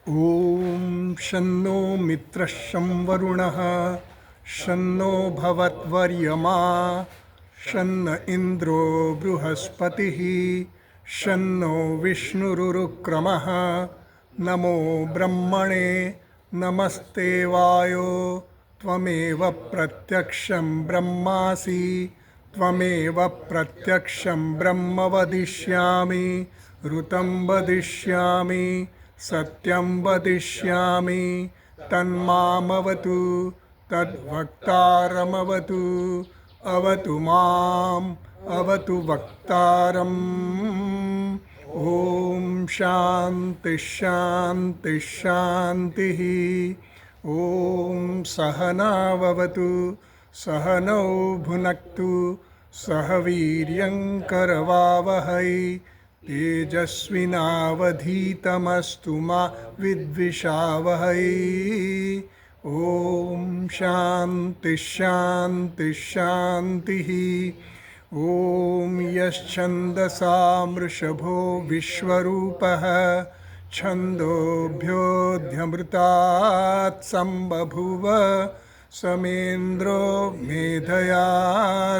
ॐ शन्नो मित्रः शं वरुणः शन्नो भवत्वर्यमा शन्न इन्द्रो बृहस्पतिः शन्नो विष्णुरुक्रमः नमो ब्रह्मणे नमस्ते वायो त्वमेव प्रत्यक्षं ब्रह्मासि त्वमेव प्रत्यक्षं ब्रह्म वदिष्यामि ऋतं वदिष्यामि सत्यं वदिष्यामि तन्मामवतु तद्वक्तारमवतु अवतु माम् अवतु वक्तारम्। ॐ शान्ति शान्ति शान्तिः। ॐ सहनाववतु सहनौ भुनक्तु सह वीर्यं करवावहै तेजस्विनावधीतमस्तु मा विद्विषावहै। ॐ शान्ति शान्ति शान्तिः। ॐ यश्छन्दसा मृषभो विश्वरूपः छन्दोभ्योऽध्यमृतात् सम्बभूव समेन्द्रो मेधया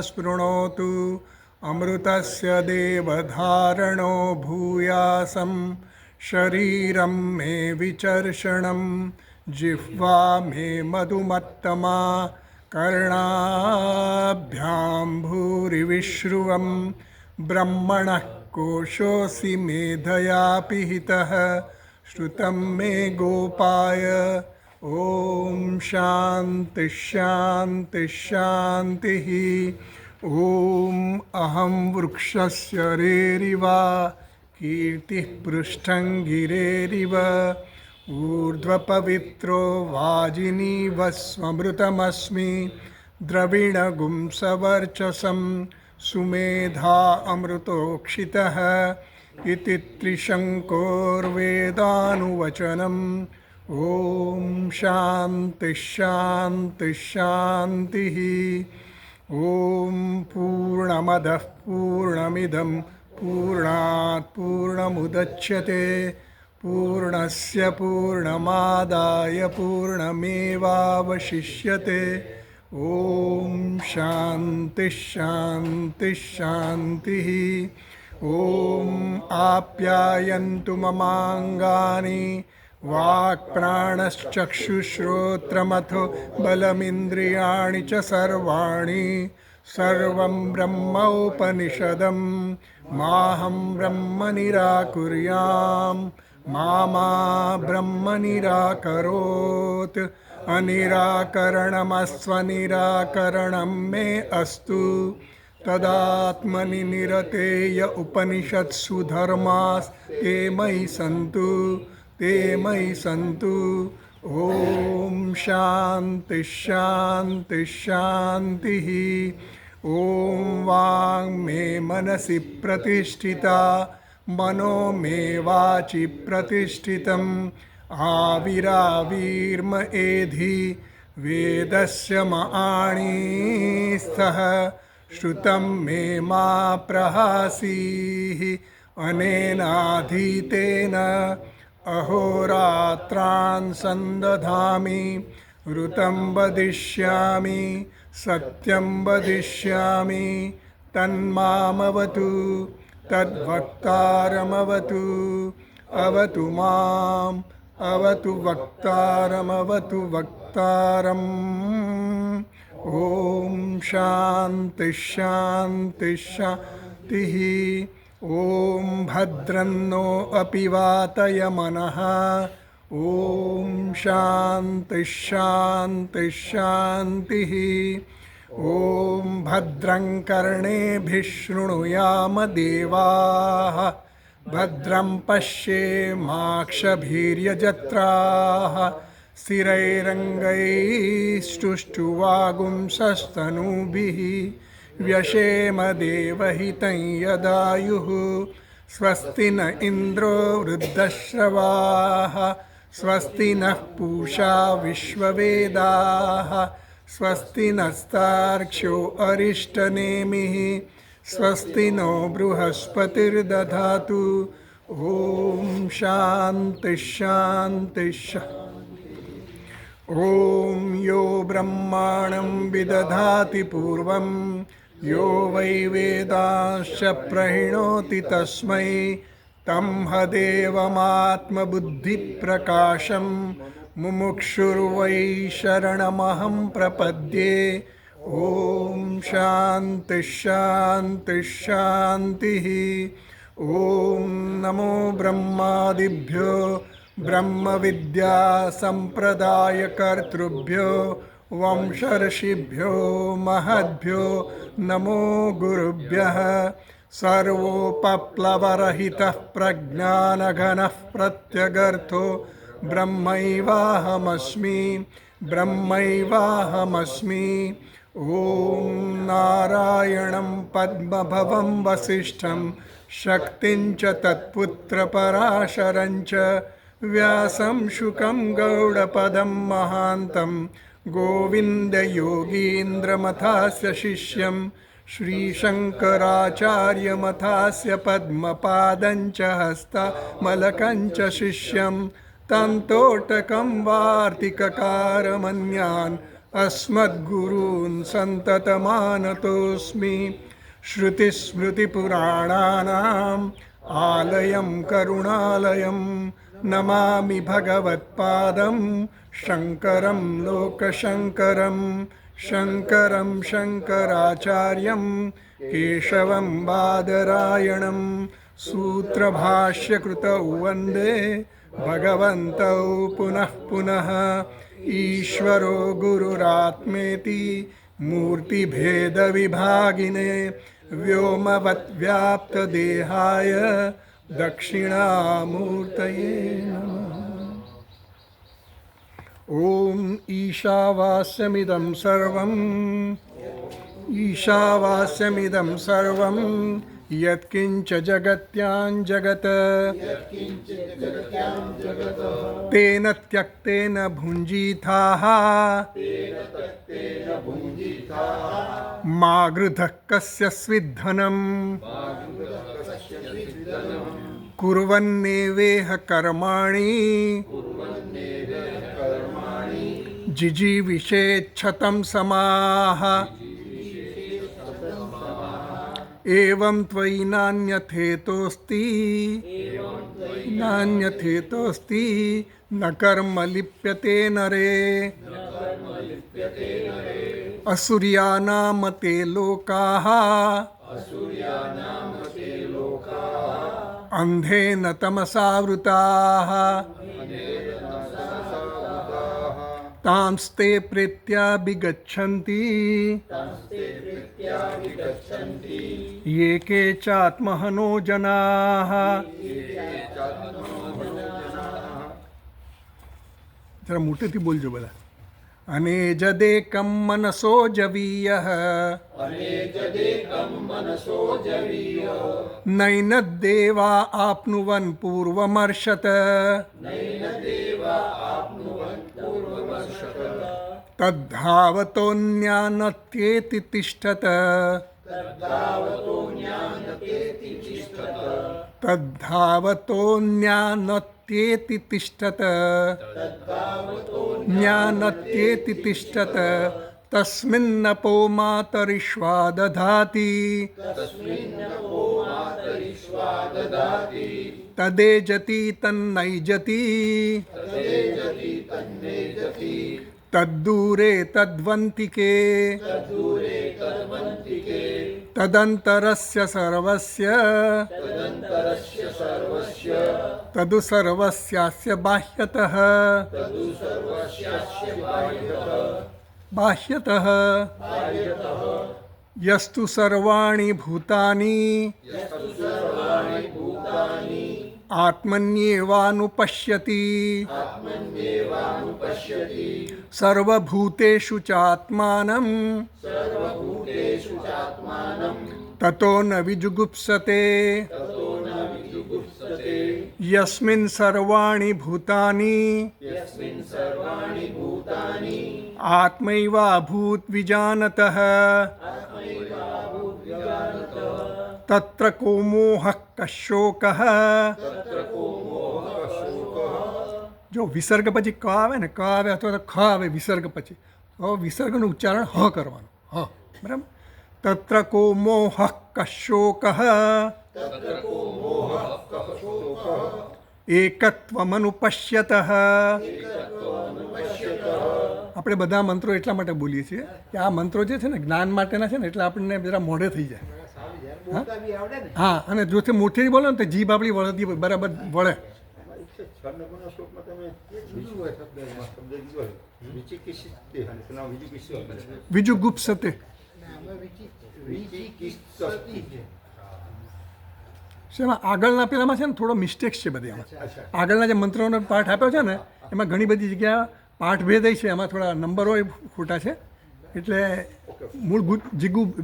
स्पृणोतु अमृतस्य देवधारणो भूयासं शरीरं मे विचर्षणं जिह्वा मे मधुमत्तमा कर्णाभ्यां भूरिविश्रुवं ब्रह्मणः कोशोऽसि मेधया पिहितः श्रुतं मे गोपाय। ॐ शान्ति शान्ति शान्तिः। ॐ अहं वृक्षस्य रेरिव कीर्तिः पृष्ठं गिरेरिव ऊर्ध्वपवित्रो वाजिनीव स्वमृतमस्मि द्रविणगुं सवर्चसं सुमेधा अमृतोक्षितः इति त्रिशङ्कोर्वेदानुवचनम्। ॐ शान्ति शान्ति शान्तिः। ॐ पूर्णमदः पूर्णमिदं पूर्णात् पूर्णमुदच्यते पूर्णस्य पूर्णमादाय पूर्णमेवावशिष्यते। ॐ शान्ति शान्ति शान्तिः। ॐ आप्यायन्तु ममाङ्गानि वाक्प्राणश्चक्षुश्रोत्रमथो बलमिन्द्रियाणि च सर्वाणि सर्वं ब्रह्मोपनिषदं माहं ब्रह्म निराकुर्याम् मा ब्रह्म निराकरोत् अनिराकरणमस्वनिराकरणं मे अस्तु तदात्मनि निरतेय उपनिषत्सु धर्मास्ते मयि सन्तु ते मयि सन्तु। ॐ शान्ति शान्ति शान्तिः। ॐ वाङ् मे मनसि प्रतिष्ठिता मनो मे वाचि प्रतिष्ठितम् आविराविर्म एधि वेदस्य मआणीस्थः श्रुतं मे मा प्रहासीः अनेनाधीतेन अहोरात्रान् सन्दधामि ऋतं वदिष्यामि सत्यं वदिष्यामि तन्मामवतु तद्वक्तारमवतु अवतु माम् अवतु वक्तारमवतु वक्तारम्। ॐ शान्ति शान्ति शान्तिः। ॐ भद्रन्नो अपि वातयमनः। ॐ शान्ति शान्ति शान्तिः। ॐ भद्रं कर्णेभिः शृणुयाम देवाः भद्रं पश्येमाक्षभिर्यजत्राः स्थिरैरङ्गैस्तुष्टुवागुंसस्तनूभिः व्यशेम देवहितं यदायुः स्वस्ति न इन्द्रो वृद्धश्रवाः स्वस्ति नः पूषा विश्ववेदाः स्वस्ति नस्तार्क्ष्यो अरिष्टनेमिः स्वस्ति नो बृहस्पतिर्दधातु। ॐ शान्ति शान्ति शान्ति। ॐ यो ब्रह्माणं विदधाति पूर्वं यो वै वेदांश्च प्रणोति तस्मै तं हदेवमात्मबुद्धिप्रकाशं मुमुक्षुर्वै शरणमहं प्रपद्ये। ॐ शान्ति शान्ति शान्तिः। ॐ नमो ब्रह्मादिभ्यो ब्रह्मविद्या संप्रदायकर्तृभ्यो वंशर्षिभ्यो महद्भ्यो नमो गुरुभ्यः। सर्वोपप्लवरहितः प्रज्ञानघनः प्रत्यगर्थो ब्रह्मैवाहमस्मि ब्रह्मैवाहमस्मि। ॐ नारायणं पद्मभवं वसिष्ठं शक्तिं च तत्पुत्रपराशरं च व्यासं शुकं गौडपदं महान्तं गोविन्दयोगीन्द्रमथास्य शिष्यं श्रीशङ्कराचार्यमथास्य पद्मपादं च हस्तमलकं च शिष्यं तन्तोटकं वार्तिककारमन्यान् अस्मद्गुरून् सन्ततमानतोऽस्मि। श्रुतिस्मृतिपुराणानाम् आलयं करुणालयं नमामि भगवत्पादं शङ्करं लोकशङ्करं। शङ्करं शङ्कराचार्यं केशवं बादरायणं सूत्रभाष्यकृतौ वन्दे भगवन्तौ पुनः पुनः। ईश्वरो गुरुरात्मेति मूर्तिभेदविभागिने व्योमवद्व्याप्तदेहाय दक्षिणामूर्तये नमः। ॐ ईशावास्यमिदं सर्वं ईशावास्यमिदं सर्वं यत्किञ्च जगत्यां जगत् तेन त्यक्तेन भुञ्जीथाः मा गृधः कस्य स्विद्धनम् कुर्वन्नेवेह कर्माणि जिजीविषेच्छतं समाः। एवं त्वयि नान्यथेतोऽस्ति न कर्म लिप्यते नरे। असुर्यानाम ते लोकाः अन्धेन तमसावृताः तांस्ते प्रेत्याभिगच्छन्ति ये के चात्महनो जनाः। जरा मोटेથી બોલજો બધા। अनेजदेकं मनसो जवीयः नैनद्देवा आप्नुवन् पूर्वमर्षत तद्धावतोऽन्यानत्येति तिष्ठत तद्धावतोऽन्यानत्येति तिष्ठत ज्ञानत्येति तिष्ठत तस्मिन्नपो मातरिश्वा दधाति तदेजति तन्नैजति तद्दूरे तद्वन्तिके तदन्तरस्य सर्वस्य तदु सर्वस्यास्य बाह्यतः यस्तु सर्वाणि भूतानि आत्मन्येवानुपश्यति सर्वभूतेषु चात्मानं ततो न विजुगुप्सते यस्मिन् सर्वाणि भूतानि आत्मैवाभूत् विजानतः તત્ર કો મોહ કશોકઃ. જો વિસર્ગ પછી ક આવે ને, ક આવે અથવા તો ખ આવે વિસર્ગ પછી, તો વિસર્ગનું ઉચ્ચારણ હ કરવાનું. હ, બરાબર. તત્ર કો મોહ કશોકઃ એકત્વમનુપશ્યતઃ. આપણે બધા મંત્રો એટલા માટે બોલીએ છીએ કે આ મંત્રો જે છે ને જ્ઞાન માટેના છે ને, એટલે આપણને જરા મોઢે થઈ જાય. હા, અને જોથી મોટેથી બોલો ને તો જીભ આપણી વળતી બરાબર વળે. વિજુગુપ્સતે. શેમાં આગળના પેલામાં છે ને થોડો મિસ્ટેક્સ છે બધી. એમાં આગળના જે મંત્રોનો પાઠ આપ્યો છે ને એમાં ઘણી બધી જગ્યા પાઠભેદ છે, એમાં થોડા નંબરો ખોટા છે, એટલે મૂળ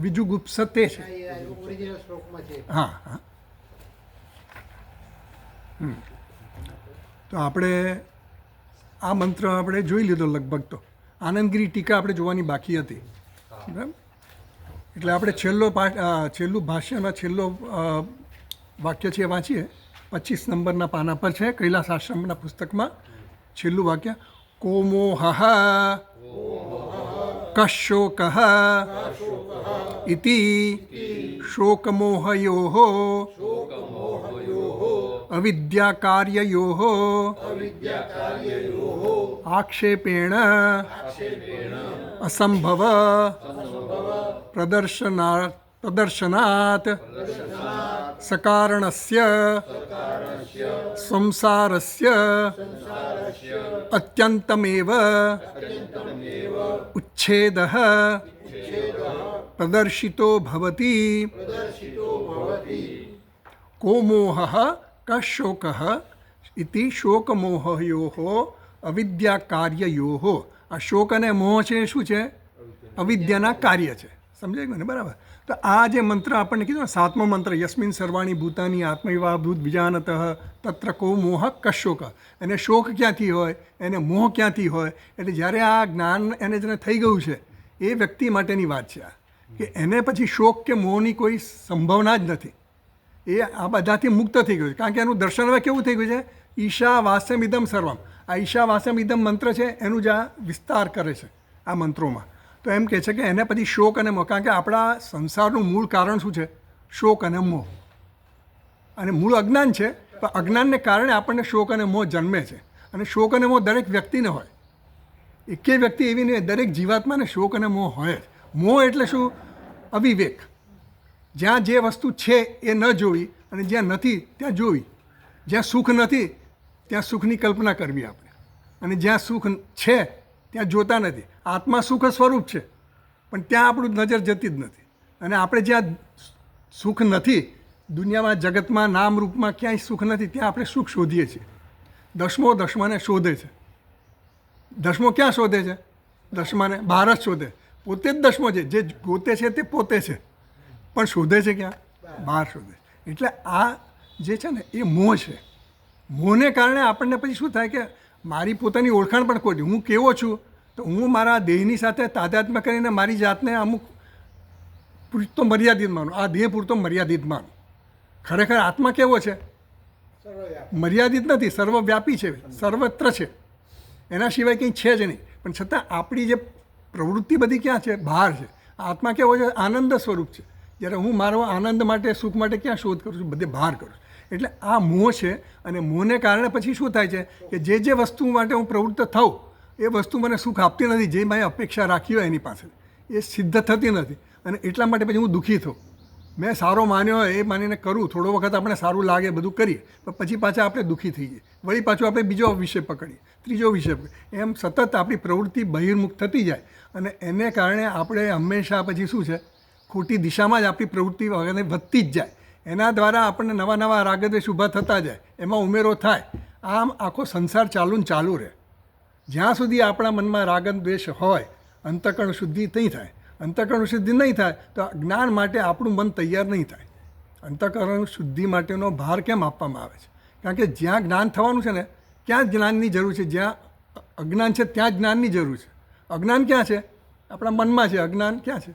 વિજુગુપ્સતે છે. હા હા. તો આપણે આ મંત્ર આપણે જોઈ લીધો લગભગ. તો આનંદગીરી ટીકા આપણે જોવાની બાકી હતી, બરાબર. એટલે આપણે છેલ્લો પાઠ, છેલ્લું ભાષ્યનો છેલ્લો વાક્ય છે એ વાંચીએ. 25 નંબરના પાના પર છે કૈલાસ આશ્રમના પુસ્તકમાં છેલ્લું વાક્ય. કોમોહ કશોકઃ ઇતિ શોકમોહયોઃ અવિદ્યાકાર્યયોઃ આક્ષેપેણ અસંભવ પ્રદર્શનાત સકારણસ્ય સંસારસ્ય અત્યંતમેવ ઉચ્છેદઃ પ્રદર્શિતો ભવતિ. કોમોહ કશોકઃ ઇતિ શોકમોહયોઃ અવિદ્યાકાર્યયોઃ. આ શોક અને મોહ છે શું છે? અવિદ્યાના કાર્ય છે. સમજાય ગયું ને? બરાબર. તો આ જે મંત્ર આપણને કીધું ને, 7મો મંત્ર, યસ્મિન સર્વાણી ભૂતાની આત્મૈવા ભૂત બીજાનતઃ તત્ર કો મોહ કશોક. એને શોક ક્યાંથી હોય, એને મોહ ક્યાંથી હોય? એટલે જ્યારે આ જ્ઞાન એને જેને થઈ ગયું છે એ વ્યક્તિ માટેની વાત છે આ, કે એને પછી શોક કે મોહની કોઈ સંભાવના જ નથી. એ આ બધાથી મુક્ત થઈ ગયું છે, કારણ કે એનું દર્શન હવે કેવું થઈ ગયું છે? ઈશા વાસ્યમ ઇદમ સર્વમ. આ ઈશા વાસ્યમ ઇદમ મંત્ર છે એનું જ આ વિસ્તાર કરે છે આ મંત્રોમાં. તો એમ કહે છે કે એને પછી શોક અને મોહ, કારણ કે આપણા સંસારનું મૂળ કારણ શું છે? શોક અને મોહ. અને મૂળ અજ્ઞાન છે, પણ અજ્ઞાનને કારણે આપણને શોક અને મોહ જન્મે છે. અને શોક અને મોહ દરેક વ્યક્તિને હોય, એકેય વ્યક્તિ એવી નહીં, દરેક જીવાત્માને શોક અને મોહ હોય જ. મોહ એટલે શું? અવિવેક. જ્યાં જે વસ્તુ છે એ ન જોવી, અને જ્યાં નથી ત્યાં જોવી. જ્યાં સુખ નથી ત્યાં સુખની કલ્પના કરવી આપણે, અને જ્યાં સુખ છે ત્યાં જોતા નથી. આત્મા સુખ સ્વરૂપ છે, પણ ત્યાં આપણું નજર જતી જ નથી. અને આપણે જ્યાં સુખ નથી, દુનિયામાં જગતમાં નામ રૂપમાં ક્યાંય સુખ નથી, ત્યાં આપણે સુખ શોધીએ છીએ. દસમાને શોધે છે. દસમો ક્યાં શોધે છે? દસમાને બહાર જ શોધે. પોતે જ દસમો છે, જે ગોતે છે તે પોતે છે, પણ શોધે છે ક્યાં? બહાર શોધે. એટલે આ જે છે ને એ મોહ છે. મોહને કારણે આપણને પછી શું થાય કે મારી પોતાની ઓળખાણ પણ ખોટી. હું કેવો છું? તો હું મારા દેહની સાથે તાદાત્મ્ય કરીને મારી જાતને અમુક પૂરતો મર્યાદિત માનું, આ દેહ પૂરતો મર્યાદિત માનું. ખરેખર આત્મા કેવો છે? મર્યાદિત નથી, સર્વવ્યાપી છે, સર્વત્ર છે, એના સિવાય કંઈ છે જ નહીં. પણ છતાં આપણી જે પ્રવૃત્તિ બધી ક્યાં છે? બહાર છે. આત્મા કેવો છે? આનંદ સ્વરૂપ છે. જ્યારે હું મારો આનંદ માટે, સુખ માટે ક્યાં શોધ કરું છું? બધે બહાર કરું છું. એટલે આ મોહ છે. અને મોહને કારણે પછી શું થાય છે કે જે વસ્તુ માટે હું પ્રવૃત્ત થાઉં એ વસ્તુ મને સુખ આપતી નથી, જે મેં અપેક્ષા રાખી હોય એની પાસે એ સિદ્ધ થતી નથી. અને એટલા માટે પછી હું દુઃખી થઉં. મેં સારો માન્યો હોય એ માનીને કરું, થોડો વખત આપણે સારું લાગે બધું કરીએ, પણ પછી પાછા આપણે દુઃખી થઈ જઈએ. વળી પાછું આપણે બીજો વિષય પકડીએ, ત્રીજો વિષય પકડીએ, એમ સતત આપણી પ્રવૃત્તિ બહિર્મુખ થતી જાય. અને એને કારણે આપણે હંમેશા પછી શું છે? ખોટી દિશામાં જ આપણી પ્રવૃત્તિ વધતી જ જાય. એના દ્વારા આપણને નવા નવા રાગદ્વેષ ઊભા થતા જાય, એમાં ઉમેરો થાય. આમ આખો સંસાર ચાલુ ને ચાલુ રહે. જ્યાં સુધી આપણા મનમાં રાગદ્વેષ હોય, અંતઃકરણ શુદ્ધિ નહીં થાય. અંતઃકરણ શુદ્ધિ નહીં થાય તો જ્ઞાન માટે આપણું મન તૈયાર નહીં થાય. અંતઃકરણ શુદ્ધિ માટેનો ભાર કેમ આપવામાં આવે છે? કારણ કે જ્યાં જ્ઞાન થવાનું છે ને ત્યાં જ જ્ઞાનની જરૂર છે. જ્યાં અજ્ઞાન છે ત્યાં જ જ્ઞાનની જરૂર છે. અજ્ઞાન ક્યાં છે? આપણા મનમાં છે. અજ્ઞાન ક્યાં છે?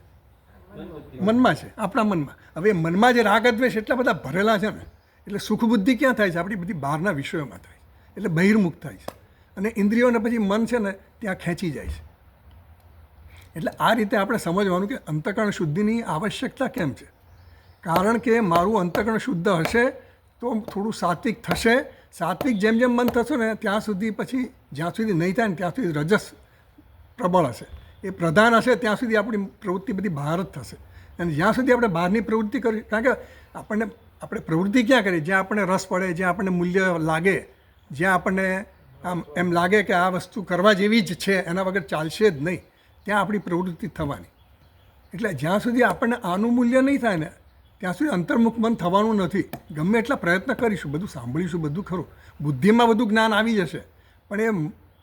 મનમાં છે, આપણા મનમાં. હવે મનમાં જે રાગ દ્વેષ એટલા બધા ભરેલા છે ને, એટલે સુખ બુદ્ધિ ક્યાં થાય છે? આપણી બધી બહારના વિષયોમાં થાય છે, એટલે બહિર્મુખ થાય છે. અને ઇન્દ્રિયોને પછી મન છે ને ત્યાં ખેંચી જાય છે. એટલે આ રીતે આપણે સમજવાનું કે અંતઃકરણ શુદ્ધિની આવશ્યકતા કેમ છે. કારણ કે મારું અંતઃકરણ શુદ્ધ હશે તો થોડું સાત્વિક થશે. સાત્વિક જેમ જેમ મન થશે ને ત્યાં સુધી, પછી જ્યાં સુધી નહીં થાય ને ત્યાં સુધી રજસ પ્રબળ હશે, એ પ્રધાન હશે, ત્યાં સુધી આપણી પ્રવૃત્તિ બધી બહાર જ થશે. અને જ્યાં સુધી આપણે બહારની પ્રવૃત્તિ કરી, કારણ કે આપણે પ્રવૃત્તિ ક્યાં કરીએ? જ્યાં આપણને રસ પડે, જ્યાં આપણને મૂલ્ય લાગે, જ્યાં આપણને આમ એમ લાગે કે આ વસ્તુ કરવા જેવી જ છે, એના વગર ચાલશે જ નહીં, ત્યાં આપણી પ્રવૃત્તિ થવાની. એટલે જ્યાં સુધી આપણને આનું મૂલ્ય નહીં થાય ને ત્યાં સુધી અંતર્મુખ મન થવાનું નથી. ગમે એટલા પ્રયત્ન કરીશું, બધું સાંભળીશું, બધું ખરું, બુદ્ધિમાં બધું જ્ઞાન આવી જશે, પણ એ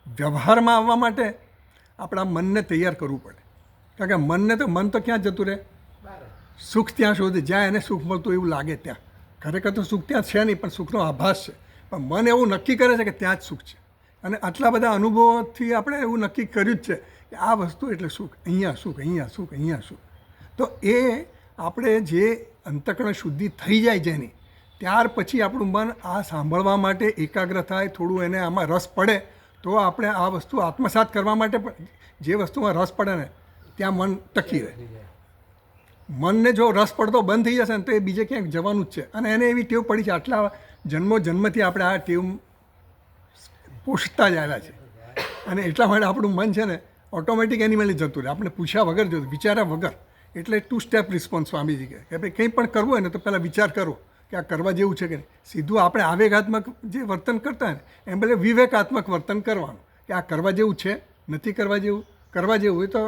વ્યવહારમાં આવવા માટે આપણા મનને તૈયાર કરવું પડે. કારણ કે મન તો ક્યાં જતું રહે? સુખ ત્યાં શોધે, જ્યાં એને સુખ મળતું એવું લાગે ત્યાં. ખરેખર તો સુખ ત્યાં છે નહીં, પણ સુખનો આભાસ છે. પણ મન એવું નક્કી કરે છે કે ત્યાં જ સુખ છે. અને આટલા બધા અનુભવોથી આપણે એવું નક્કી કર્યું જ છે કે આ વસ્તુ એટલે સુખ, અહીંયા સુખ, અહીંયા સુખ, અહીંયા સુખ. તો એ આપણે જે અંતઃકરણ શુદ્ધિ થઈ જાય જેની, ત્યાર પછી આપણું મન આ સાંભળવા માટે એકાગ્ર થાય, થોડું એને આમાં રસ પડે, તો આપણે આ વસ્તુ આત્મસાત કરવા માટે પણ જે વસ્તુમાં રસ પડે ને ત્યાં મન ટકી રહે. મનને જો રસ પડતો બંધ થઈ જશે ને તો એ બીજે ક્યાંક જવાનું જ છે. અને એને એવી ટેવ પડી છે, આટલા જન્મથી આપણે આ ટેવ પોષતા જ આવ્યા છે. અને એટલા માટે આપણું મન છે ને ઓટોમેટિક એનિમલી જતું રહે, આપણે પૂછ્યા વગર જતું, વિચાર્યા વગર. એટલે 2 સ્ટેપ રિસ્પોન્સ સ્વામીજી કહે કે ભાઈ કંઈ પણ કરવું હોય ને તો પહેલાં વિચાર કરો કે આ કરવા જેવું છે કે નહીં. સીધું આપણે આવેગાત્મક જે વર્તન કરતા હોય ને એમ ભલે વિવેકાત્મક વર્તન કરવાનું કે આ કરવા જેવું છે, નથી કરવા જેવું. કરવા જેવું હોય તો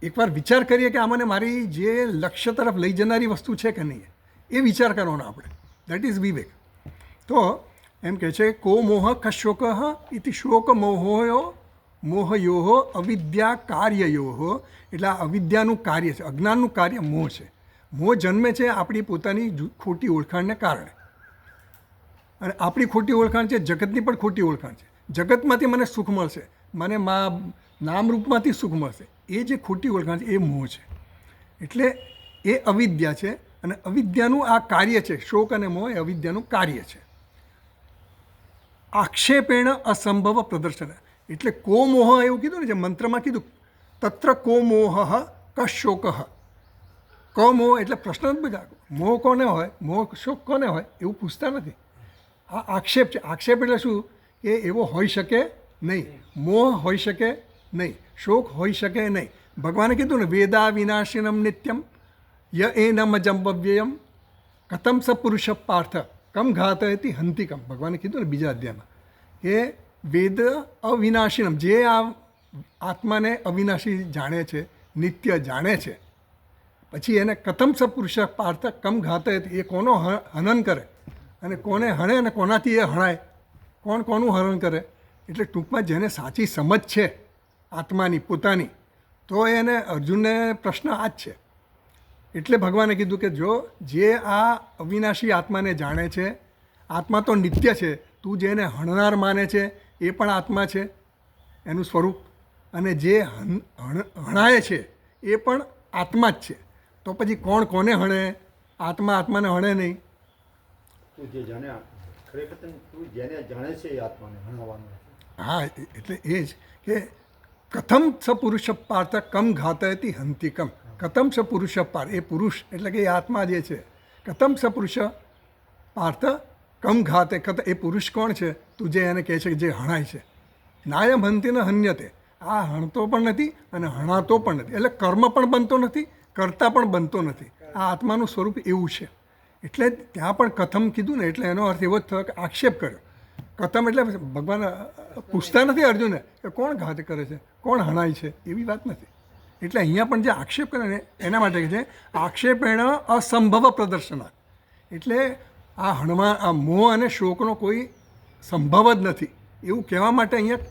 એકવાર વિચાર કરીએ કે આ મને મારી જે લક્ષ્ય તરફ લઈ જનારી વસ્તુ છે કે નહીં, એ વિચાર કરવાનો આપણે. દેટ ઇઝ વિવેક. તો એમ કહે છે કો મોહ કશોક ઇતિ શોક મોહયો અવિદ્યા કાર્યયો. એટલે આ અવિદ્યાનું કાર્ય છે, અજ્ઞાનનું કાર્ય મોહ છે. મોહ જન્મે છે આપણી પોતાની ખોટી ઓળખાણને કારણે. અને આપણી ખોટી ઓળખાણ છે, જગતની પણ ખોટી ઓળખાણ છે. જગતમાંથી મને સુખ મળશે, મને નામરૂપમાંથી સુખ મળશે, એ જે ખોટી ઓળખાણ છે એ મોહ છે. એટલે એ અવિદ્યા છે. અને અવિદ્યાનું આ કાર્ય છે, શોક અને મોહ એ અવિદ્યાનું કાર્ય છે. આક્ષેપેણ અસંભવ પ્રદર્શન. એટલે કો મોહ એવું કીધું ને, જે મંત્રમાં કીધું તત્ર કો મોહ કશોક. ક મોહ એટલે પ્રશ્ન જ બધા, મોહ કોને હોય, મોહ શોક કોને હોય એવું પૂછતા નથી. આ આક્ષેપ છે. આક્ષેપ એટલે શું? કે એવો હોઈ શકે નહીં, મોહ હોઈ શકે નહીં, શોક હોઈ શકે નહીં. ભગવાને કીધું ને વેદા વિનાશિનમ નિત્યમ ય એનમ જંબવ્યયમ કથમ સ પુરુષ પાર્થ કમ ઘાતયતિ હંતિકમ. ભગવાને કીધું ને બીજા અધ્યાયમાં કે વેદ અવિનાશીનમ, જે આ આત્માને અવિનાશી જાણે છે, નિત્ય જાણે છે, પછી એને કથમ સ પુરુષ પાર્થ કમ ઘાતયતિ, એ કોનો હનન કરે અને કોને હણે અને કોનાથી એ હણાય, કોણ કોનું હરણ કરે. એટલે ટૂંકમાં જેને સાચી સમજ છે આત્માની પોતાની, તો એને અર્જુનને પ્રશ્ન આ જ છે. એટલે ભગવાને કીધું કે જો જે આ અવિનાશી આત્માને જાણે છે, આત્મા તો નિત્ય છે, તું જેને હણનાર માને છે એ પણ આત્મા છે એનું સ્વરૂપ, અને જે હણાય છે એ પણ આત્મા જ છે. તો પછી કોણ કોને હણે? આત્મા આત્માને હણે નહીં. તું જે જાણે, ખરેખર તું જેને જાણે છે એ આત્માને હણાવવાનું. હા, એટલે એ જ કે કથમ સ પુરુષ પાર્થ કમ ઘાતયતિ હંતિકમ. કથમ સ પુરુષ પાર્થ, એ પુરુષ એટલે કે એ આત્મા જે છે, કથમ સ પુરુષ પાર્થ કમ ઘાતે. એ પુરુષ કોણ છે? તું જે એને કહે છે કે જે હણાય છે. નાયમ હંતિ ન હન્યતે. આ હણતો પણ નથી અને હણાતો પણ નથી. એટલે કર્મ પણ બનતો નથી, કરતા પણ બનતો નથી. આ આત્માનું સ્વરૂપ એવું છે. એટલે ત્યાં પણ કથમ કીધું ને, એટલે એનો અર્થ એવો જ થયો કે આક્ષેપ કર્યો. કથમ એટલે ભગવાન પૂછતા નથી અર્જુને કે કોણ ઘાત કરે છે, કોણ હણાય છે, એવી વાત નથી. એટલે અહીંયા પણ જે આક્ષેપ કરે ને એના માટે છે આક્ષેપેણ અસંભવ પ્રદર્શના. એટલે આ હણમાં આ મોહ અને શોકનો કોઈ સંભવ જ નથી એવું કહેવા માટે અહીંયા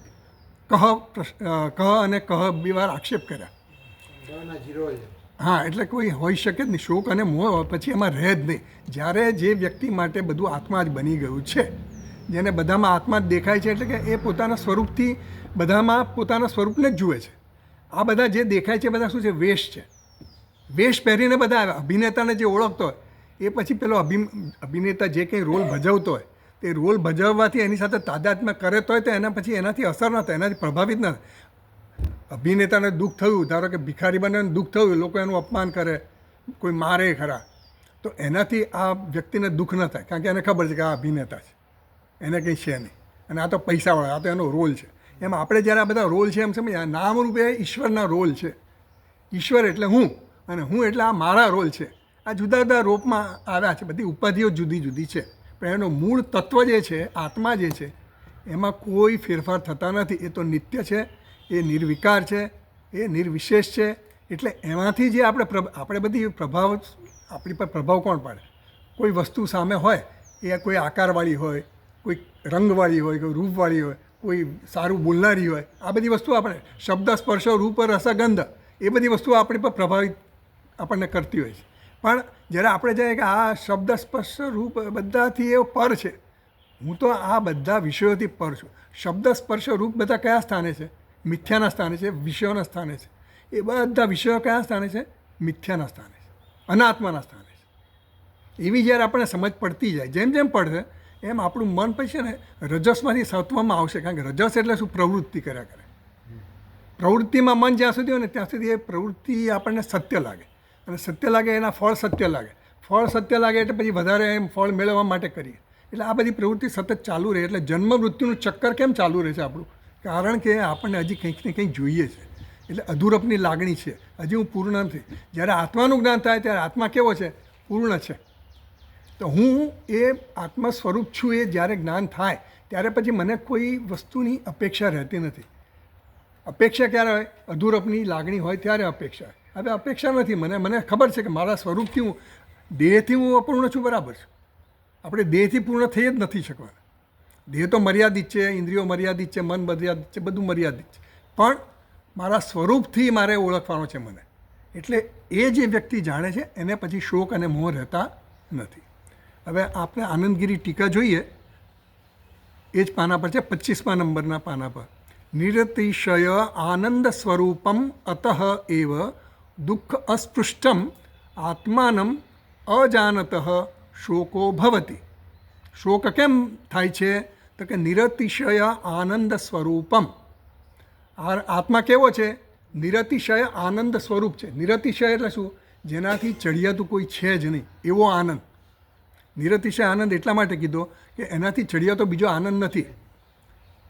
કહ અને કહ બે વાર આક્ષેપ કર્યા. હા, એટલે કોઈ હોઈ શકે જ નહીં. શોક અને મોહ પછી એમાં રહે જ નહીં. જ્યારે જે વ્યક્તિ માટે બધું આત્મા જ બની ગયું છે, જેને બધામાં આત્મા જ દેખાય છે, એટલે કે એ પોતાના સ્વરૂપથી બધામાં પોતાના સ્વરૂપને જ જુએ છે. આ બધા જે દેખાય છે બધા શું છે? વેશ છે. વેશ પહેરીને બધા આવ્યા. અભિનેતાને જે ઓળખતો હોય એ પછી પેલો અભિનેતા જે કંઈ રોલ ભજવતો હોય તે રોલ ભજવવાથી એની સાથે તાદાત્મ્ય કરે તો હોય તો એના પછી એનાથી અસર ન થાય, એનાથી પ્રભાવિત ન થાય. અભિનેતાને દુઃખ થયું, ધારો કે ભિખારી બને દુઃખ થયું, લોકો એનું અપમાન કરે, કોઈ મારે ખરા, તો એનાથી આ વ્યક્તિને દુઃખ ન થાય, કારણ કે એને ખબર છે કે આ અભિનેતા છે, એને કંઈ છે નહીં અને આ તો પૈસાવાળા, આ તો એનો રોલ છે. એમ આપણે જ્યારે આ બધા રોલ છે એમ સમજીએ, નામરૂપે ઈશ્વરના રોલ છે. ઈશ્વર એટલે હું અને હું એટલે આ મારા રોલ છે. આ જુદા જુદા રૂપમાં આવ્યા છે, બધી ઉપાધિઓ જુદી જુદી છે, પણ એનો મૂળ તત્વ જે છે, આત્મા જે છે, એમાં કોઈ ફેરફાર થતા નથી. એ તો નિત્ય છે, એ નિર્વિકાર છે, એ નિર્વિશેષ છે. એટલે એમાંથી જે આપણે બધી પ્રભાવ, આપણી પર પ્રભાવ કોણ પાડે? કોઈ વસ્તુ સામે હોય, એ કોઈ આકારવાળી હોય, કોઈ રંગવાળી હોય, કોઈ રૂપવાળી હોય, કોઈ સારું બોલનારી હોય, આ બધી વસ્તુઓ આપણે શબ્દ, સ્પર્શ, રૂપ, રસ, ગંધ, એ બધી વસ્તુઓ આપણી પર પ્રભાવિત આપણને કરતી હોય છે. પણ જ્યારે આપણે જઈએ કે આ શબ્દ, સ્પર્શ, રૂપ બધાથી એ પર છે, હું તો આ બધા વિષયોથી પર છું. શબ્દ, સ્પર્શ, રૂપ બધા કયા સ્થાને છે? મિથ્યાના સ્થાને છે, વિષયોના સ્થાને છે. એ બધા વિષયો કયા સ્થાને છે? મિથ્યાના સ્થાને છે, અનાત્માના સ્થાને છે. એવી જ્યારે આપણને સમજ પડતી જાય, જેમ જેમ પડશે એમ આપણું મન પછી છે ને રજસમાંથી સત્વમાં આવશે. કારણ કે રજસ એટલે શું? પ્રવૃત્તિ કર્યા કરે. પ્રવૃત્તિમાં મન જ્યાં સુધી હોય ને ત્યાં સુધી એ પ્રવૃત્તિ આપણને સત્ય લાગે, અને સત્ય લાગે એના ફળ સત્ય લાગે, ફળ સત્ય લાગે એટલે પછી વધારે એમ ફળ મેળવવા માટે કરીએ. એટલે આ બધી પ્રવૃત્તિ સતત ચાલુ રહે. એટલે જન્મ મૃત્યુનું ચક્કર કેમ ચાલુ રહે છે આપણું? કારણ કે આપણને હજી કંઈક ને કંઈક જોઈએ છે. એટલે અધૂરપની લાગણી છે, હજી હું પૂર્ણ નથી. જ્યારે આત્માનું જ્ઞાન થાય ત્યારે આત્મા કેવો છે? પૂર્ણ છે. તો હું એ આત્મા સ્વરૂપ છું. એ જ્યારે જ્ઞાન થાય ત્યારે પછી મને કોઈ વસ્તુની અપેક્ષા રહેતી નથી. અપેક્ષા ક્યારે હોય? અધૂરપની લાગણી હોય ત્યારે અપેક્ષા. હવે અપેક્ષા નથી. મને ખબર છે કે મારા સ્વરૂપથી હું, દેહથી હું અપૂર્ણ છું, બરાબર છે. આપણે દેહથી પૂર્ણ થઈ જ નથી શકવાના. દેહ તો મર્યાદિત છે, ઇન્દ્રિયો મર્યાદિત છે, મન મર્યાદિત છે, બધું મર્યાદિત છે. પણ મારા સ્વરૂપથી મારે ઓળખવાનો છે મને. એટલે એ જે વ્યક્તિ જાણે છે એને પછી શોક અને મોહ રહેતા નથી. હવે આપણે આનંદગીરી ટીકા જોઈએ, એ જ પાના પર છે, 25મા નંબરના પાના પર. નિરતિશય આનંદ સ્વરૂપમ અતઃ એવ દુઃખ અસ્પૃષ્ટમ આત્માનમ અજાનતઃ શોકો ભવતિ. શોક કેમ થાય છે? તો કે નિરતિશય આનંદ સ્વરૂપમ. આત્મા કેવો છે? નિરતિશય આનંદ સ્વરૂપ છે. નિરતિશય એટલે શું? જેનાથી ચડિયાતું કોઈ છે જ નહીં એવો આનંદ. નિરતિશય આનંદ એટલા માટે કીધો કે એનાથી ચડિયાતો બીજો આનંદ નથી.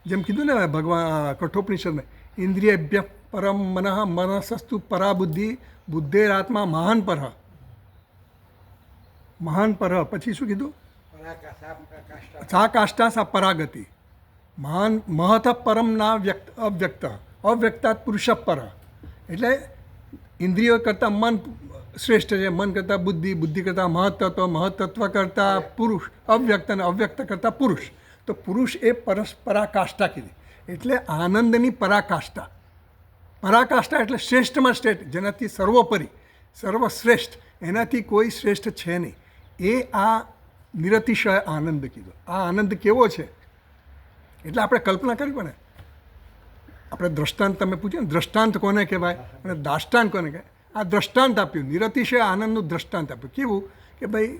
જેમ કીધું ને ભગવાન કઠોપનિષદને, ઇન્દ્રિયભ્ય પરમ મનઃ મનસસ્તુ પરા બુદ્ધિ બુદ્ધેરાત્મા મહાન પરહ. મહાન પરહ પછી શું કીધું? સા કાષ્ઠા સા પરાગતિ. મહાન મહત પરમ ના અવ્યક્ત, અવ્યક્તાત પુરુષ પર. એટલે ઇન્દ્રિયો કરતાં મન શ્રેષ્ઠ છે, મન કરતાં બુદ્ધિ, બુદ્ધિ કરતાં મહત્તત્વ, મહત્તત્વ કરતાં પુરુષ, અવ્યક્ત અને અવ્યક્ત કરતાં પુરુષ. તો પુરુષ એ પરાકાષ્ઠા કીધી. એટલે આનંદની પરાકાષ્ઠા. પરાકાષ્ઠા એટલે શ્રેષ્ઠમાં શ્રેષ્ઠ, જેનાથી સર્વોપરી, સર્વશ્રેષ્ઠ, એનાથી કોઈ શ્રેષ્ઠ છે નહીં. એ આ નિરતિશય આનંદ કીધો. આ આનંદ કેવો છે? એટલે આપણે કલ્પના કરવી પડે. આપણે દ્રષ્ટાંત, તમે પૂછ્યું ને દ્રષ્ટાંત કોને કહેવાય અને દાષ્ટાંત કોને કહેવાય? આ દ્રષ્ટાંત આપ્યું, નિરતિશય આનંદનું દ્રષ્ટાંત આપ્યું. કેવું કે ભાઈ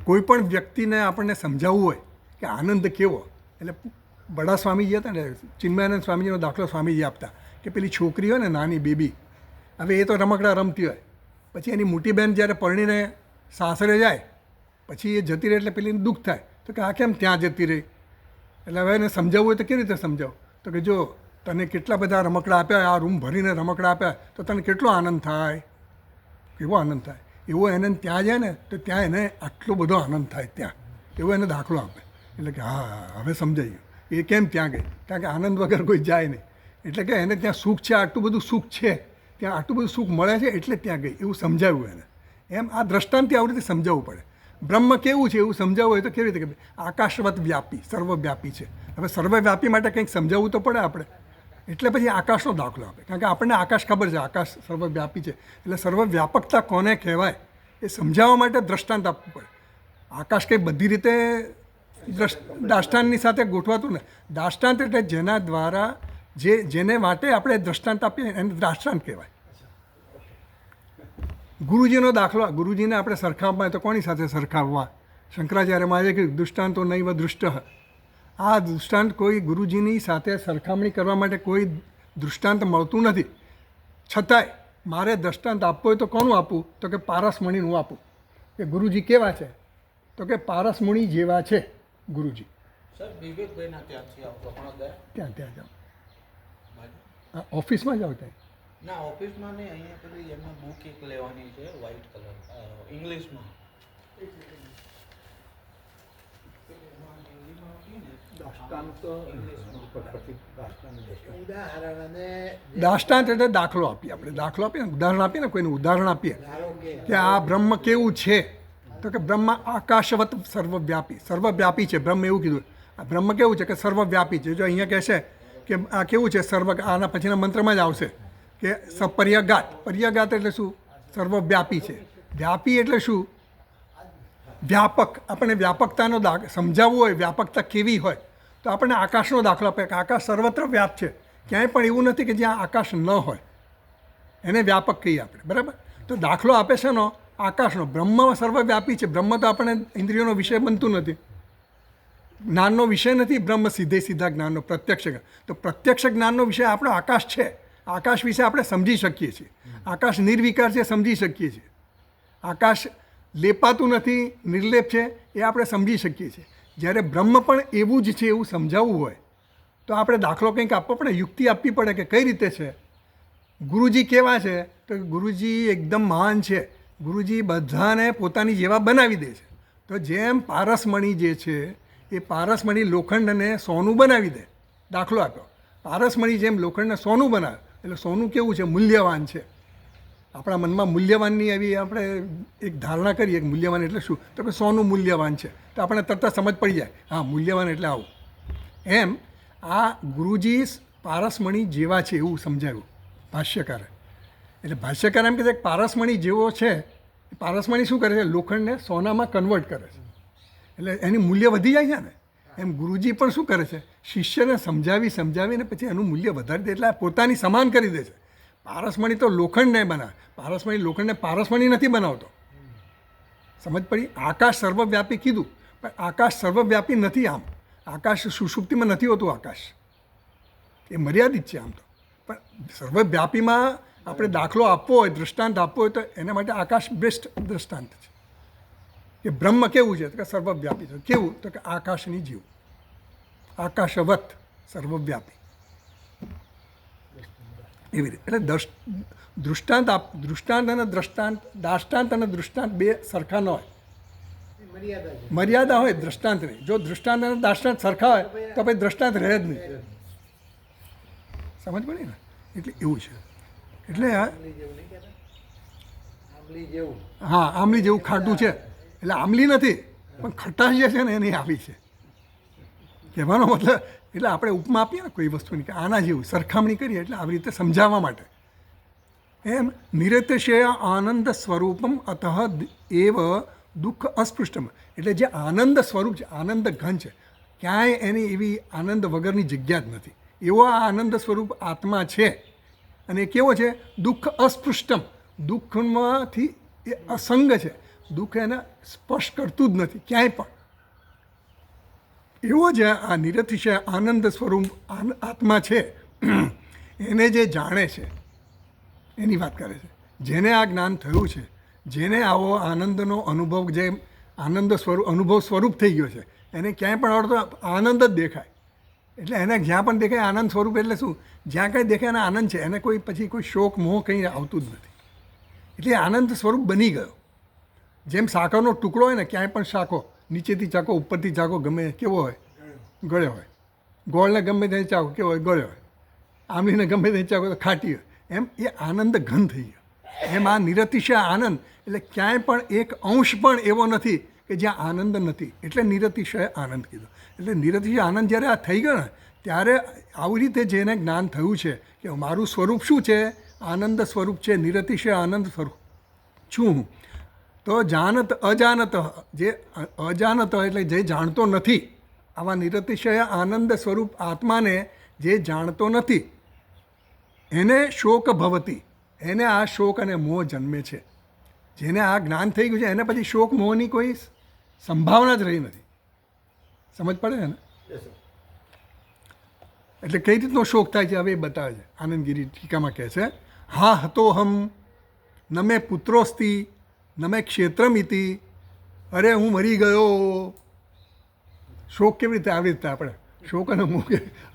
કોઈ પણ વ્યક્તિને આપણને સમજાવવું હોય કે આનંદ કેવો, એટલે બડા સ્વામીજી હતા ને, ચિન્મયાનંદ સ્વામીજીનો દાખલો સ્વામીજી આપતા કે પેલી છોકરી હોય ને, નાની બેબી, હવે એ તો રમકડા રમતી હોય, પછી એની મોટી બહેન જ્યારે પરણીને સાસરે જાય પછી એ જતી રહે એટલે પેલીને દુઃખ થાય. તો કે આ કેમ ત્યાં જતી રહી? એટલે હવે એને સમજાવવું હોય તો કેવી રીતે સમજાવું? તો કે જો તને કેટલા બધા રમકડા આપ્યા, આ રૂમ ભરીને રમકડા આપ્યા, તો તને કેટલો આનંદ થાય, કેવો આનંદ થાય. એવો એને ત્યાં જાય ને તો ત્યાં એને આટલો બધો આનંદ થાય ત્યાં, એવો એને દાખલો આપે. એટલે કે હા, હવે સમજાઈ ગયું. એ કેમ ત્યાં ગઈ? કારણ કે આનંદ વગર કોઈ જાય નહીં. એટલે કે એને ત્યાં સુખ છે, આટલું બધું સુખ છે, ત્યાં આટલું બધું સુખ મળે છે એટલે ત્યાં ગઈ, એવું સમજાવ્યું એને. એમ આ દ્રષ્ટાંતથી આવી રીતે સમજાવવું પડે. બ્રહ્મ કેવું છે એવું સમજાવવું હોય તો કેવી રીતે? કે આકાશવત વ્યાપી, સર્વવ્યાપી છે. હવે સર્વવ્યાપી માટે કંઈક સમજાવવું તો પડે આપણે. એટલે પછી આકાશનો દાખલો આપે, કારણ કે આપણને આકાશ ખબર છે, આકાશ સર્વવ્યાપી છે. એટલે સર્વવ્યાપકતા કોને કહેવાય એ સમજાવવા માટે દ્રષ્ટાંત આપવું પડે. આકાશ કંઈ બધી રીતે દાષ્ટાંતની સાથે ગોઠવાતું ને. દાષ્ટાંત એટલે જેના દ્વારા જેને માટે આપણે દ્રષ્ટાંત આપીએ એને દ્રષ્ટાંત કહેવાય. ગુરુજીનો દાખલો, ગુરુજીને આપણે સરખાવવા તો કોની સાથે સરખાવવા? શંકરાચાર્ય મહારાજે કહ્યું દૃષ્ટાંતો નૈવ દૃષ્ટ. આ દૃષ્ટાંત કોઈ ગુરુજીની સાથે સરખામણી કરવા માટે કોઈ દૃષ્ટાંત મળતું નથી. છતાંય મારે દૃષ્ટાંત આપવું હોય તો કોનું આપવું? તો કે પારસમણીનું આપું. કે ગુરુજી કેવા છે? તો કે પારસમણી જેવા છે ગુરુજી. સર વિવેકભાઈના ત્યાંથી આવતો હમણાં ગયા ત્યાં જાઓ, ઓફિસમાં જાઓ ત્યાં. ના ઓફિસમાં નહીં, અહીંયા પેલી એમને બુક એક લેવાની છે વ્હાઇટ કલર ઇંગ્લિશમાં. દાષ્ટાંત એટલે દાખલો આપીએ આપણે. દાખલો આપીએ ને, ઉદાહરણ આપીએ ને, કોઈનું ઉદાહરણ આપીએ કે આ બ્રહ્મ કેવું છે, તો કે બ્રહ્મ આકાશવત સર્વવ્યાપી. સર્વવ્યાપી છે બ્રહ્મ, એવું કીધું. આ બ્રહ્મ કેવું છે? કે સર્વવ્યાપી છે. જો અહીંયા કહેશે કે આ કેવું છે? સર્વ, આના પછીના મંત્રમાં જ આવશે કે સપર્યગાત. પર્યગાત એટલે શું? સર્વવ્યાપી છે. વ્યાપી એટલે શું? વ્યાપક. આપણને વ્યાપકતાનો સમજાવવું હોય, વ્યાપકતા કેવી હોય, તો આપણને આકાશનો દાખલો આપે કે આકાશ સર્વત્ર વ્યાપ છે. ક્યાંય પણ એવું નથી કે જ્યાં આકાશ ન હોય, એને વ્યાપક કહીએ આપણે. બરાબર? તો દાખલો આપે છે નો આકાશનો. બ્રહ્મ સર્વવ્યાપી છે. બ્રહ્મ તો આપણે ઇન્દ્રિયોનો વિષય બનતું નથી, જ્ઞાનનો વિષય નથી બ્રહ્મ. સીધા જ્ઞાનનો પ્રત્યક્ષ. તો પ્રત્યક્ષ જ્ઞાનનો વિષય આપણો આકાશ છે. આકાશ વિશે આપણે સમજી શકીએ છીએ. આકાશ નિર્વિકાર છે, સમજી શકીએ છીએ. આકાશ લેપાતું નથી, નિર્લેપ છે, એ આપણે સમજી શકીએ છીએ. જ્યારે બ્રહ્મ પણ એવું જ છે એવું સમજાવવું હોય તો આપણે દાખલો કંઈક આપવો પડે, યુક્તિ આપવી પડે કે કઈ રીતે છે. ગુરુજી કેવા છે? તો ગુરુજી એકદમ મહાન છે. ગુરુજી બધાને પોતાની જેવા બનાવી દે છે. તો જેમ પારસમણી જે છે એ પારસમણી લોખંડને સોનું બનાવી દે. દાખલો આપ્યો. પારસમણી જેમ લોખંડને સોનું બનાવે, એટલે સોનું કેવું છે? મૂલ્યવાન છે. આપણા મનમાં મૂલ્યવાનની એવી આપણે એક ધારણા કરીએ કે મૂલ્યવાન એટલે શું? તો કે સોનું મૂલ્યવાન છે. તો આપણને તરત સમજ પડી જાય, હા મૂલ્યવાન એટલે આવું. એમ આ ગુરુજી પારસમણી જેવા છે એવું સમજાવ્યું ભાષ્યકારે. એટલે ભાષ્યકાર એમ કહે છે કે પારસમણી જેવો છે. પારસમણી શું કરે છે? લોખંડને સોનામાં કન્વર્ટ કરે છે. એટલે એની મૂલ્ય વધી જાય છે ને. એમ ગુરુજી પણ શું કરે છે? શિષ્યને સમજાવીને પછી એનું મૂલ્ય વધારી દે. એટલે પોતાની સમાન કરી દે છે. પારસમણી તો લોખંડને બનાવે. પારસમણી લોખંડને પારસમણી નથી બનાવતો. સમજ પડી? આકાશ સર્વવ્યાપી કીધું, પણ આકાશ સર્વવ્યાપી નથી. આમ આકાશ સુષુપ્તિમાં નથી હોતું. આકાશ એ મર્યાદિત છે આમ તો. પણ સર્વવ્યાપીમાં આપણે દાખલો આપવો હોય, દૃષ્ટાંત આપવો હોય તો એના માટે આકાશ બેસ્ટ દૃષ્ટાંત છે. કે બ્રહ્મ કેવું છે? તો કે સર્વવ્યાપી છે. કેવું? તો કે આકાશની જેવું, આકાશવત સર્વવ્યાપી. એવી રીતે. એટલે દૃષ્ટાંત અને દાષ્ટાંત અને દૃષ્ટાંત બે સરખા ન હોય. મર્યાદા હોય દૃષ્ટાંતની. જો દૃષ્ટાંત અને દાષ્ટાંત સરખા હોય તો પછી દૃષ્ટાંત રહે જ નહીં. સમજ પડી ને? એટલે એવું છે. એટલે હા, આંબલી જેવું ખાટું છે. એટલે આંબલી નથી, પણ ખટાશ જે છે ને એની આવી છે. કહેવાનો મતલબ, એટલે આપણે ઉપમા આપીએ ને કોઈ વસ્તુની કે આના જેવું સરખામણી કરીએ એટલે આવી રીતે સમજાવવા માટે. એમ નિરતિશય આનંદ સ્વરૂપમ અતઃ એવ દુઃખ અસ્પૃષ્ટમ. એટલે જે આનંદ સ્વરૂપ છે, આનંદ ઘન છે, ક્યાંય એની એવી આનંદ વગરની જગ્યા જ નથી. એવો આ આનંદ સ્વરૂપ આત્મા છે. અને કેવો છે? દુઃખ અસ્પૃષ્ટમ. દુઃખમાંથી એ અસંગ છે. દુઃખ એને સ્પર્શ કરતું જ નથી ક્યાંય પણ. એવો જે આ નિરતિશય આનંદ સ્વરૂપ આત્મા છે, એને જે જાણે છે એની વાત કરે છે. જેને આ જ્ઞાન થયું છે, જેને આવો આનંદનો અનુભવ, જે આનંદ સ્વરૂપ અનુભવ સ્વરૂપ થઈ ગયો છે, એને ક્યાંય પણ અડધો આનંદ જ દેખાય. એટલે એને જ્યાં પણ દેખાય આનંદ સ્વરૂપ. એટલે શું? જ્યાં કંઈ દેખાય એને આનંદ છે. એને કોઈ પછી કોઈ શોક મોહ કંઈ આવતું જ નથી. એટલે આનંદ સ્વરૂપ બની ગયો. જેમ સાકરનો ટુકડો હોય ને, ક્યાંય પણ શાકો, નીચેથી ચાકો ઉપરથી ચાકો ગમે કેવો હોય, ગળ્યો હોય. ગોળને ગમે ત્યાં ચાકો કેવો હોય, ગળ્યો હોય. આંબલીને ગમે ત્યાં ચાકો તો ખાટી હોય. એમ એ આનંદ ઘન થઈ ગયો. એમ આ નિરતિશય આનંદ એટલે ક્યાંય પણ એક અંશ પણ એવો નથી કે જ્યાં આનંદ નથી. એટલે નિરતિશય આનંદ કીધો. એટલે નિરતિશય આનંદ જ્યારે આ થઈ ગયો ને, ત્યારે આવી રીતે જેને જ્ઞાન થયું છે કે મારું સ્વરૂપ શું છે? આનંદ સ્વરૂપ છે, નિરતિશય આનંદ સ્વરૂપ છું હું. તો જાનત અજાનત, જે અજાનત એટલે જે જાણતો નથી, આવા નિરતિશય આનંદ સ્વરૂપ આત્માને જે જાણતો નથી, એને શોક ભવતી, એને આ શોક અને મોહ જન્મે છે. જેને આ જ્ઞાન થઈ ગયું છે એને પછી શોક મોહની કોઈ સંભાવના જ રહી નથી. સમજ પડે છે ને? Yes, sir. એટલે કઈ રીતનો શોક થાય છે હવે એ બતાવે છે. આનંદગીરી ટીકામાં કહે છે, હા હતોહમ ન મેં પુત્રોસ્તિ ન મેં ક્ષેત્રમિતિ. અરે હું મરી ગયો. શોક કેવી રીતે આવી રીતે આપણે શોક અને મોહ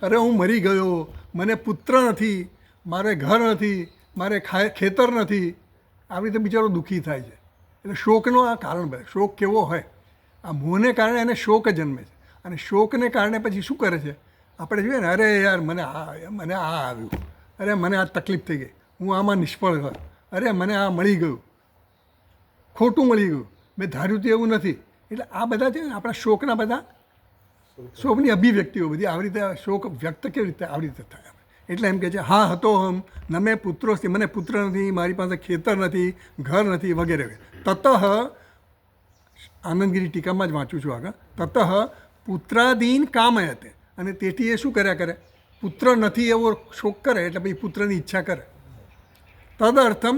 અરે હું મરી ગયો, મને પુત્ર નથી, મારે ઘર નથી, મારે ખેતર નથી. આવી રીતે બિચારો દુઃખી થાય છે. એટલે શોકનો આ કારણ બને. શોક કેવો હોય? આ મોહને કારણે એને શોક જન્મે છે. અને શોકને કારણે પછી શું કરે છે? આપણે જોઈએ ને, અરે યાર મને આ આવ્યું, અરે મને આ તકલીફ થઈ ગઈ, હું આમાં નિષ્ફળ ગયો, અરે મને આ મળી ગયું, ખોટું મળી ગયું, મેં ધાર્યું તો એવું નથી. એટલે આ બધા છે ને આપણા શોકના બધા શોકની અભિવ્યક્તિઓ બધી આવી રીતે શોક વ્યક્ત કેવી રીતે આવી રીતે થાય. એટલે એમ કહે છે, હા હતો હમ ન મેં પુત્રોસ્તિ, મને પુત્ર નથી, મારી પાસે ખેતર નથી, ઘર નથી, વગેરે. તતઃ આનંદગીરી ટીકામાં જ વાંચું છું આગળ. તતઃ પુત્રાદીન કામયતે. અને તેથી એ શું કર્યા કરે? પુત્ર નથી એવો શોક કરે, એટલે પછી પુત્રની ઈચ્છા કરે. તદર્થમ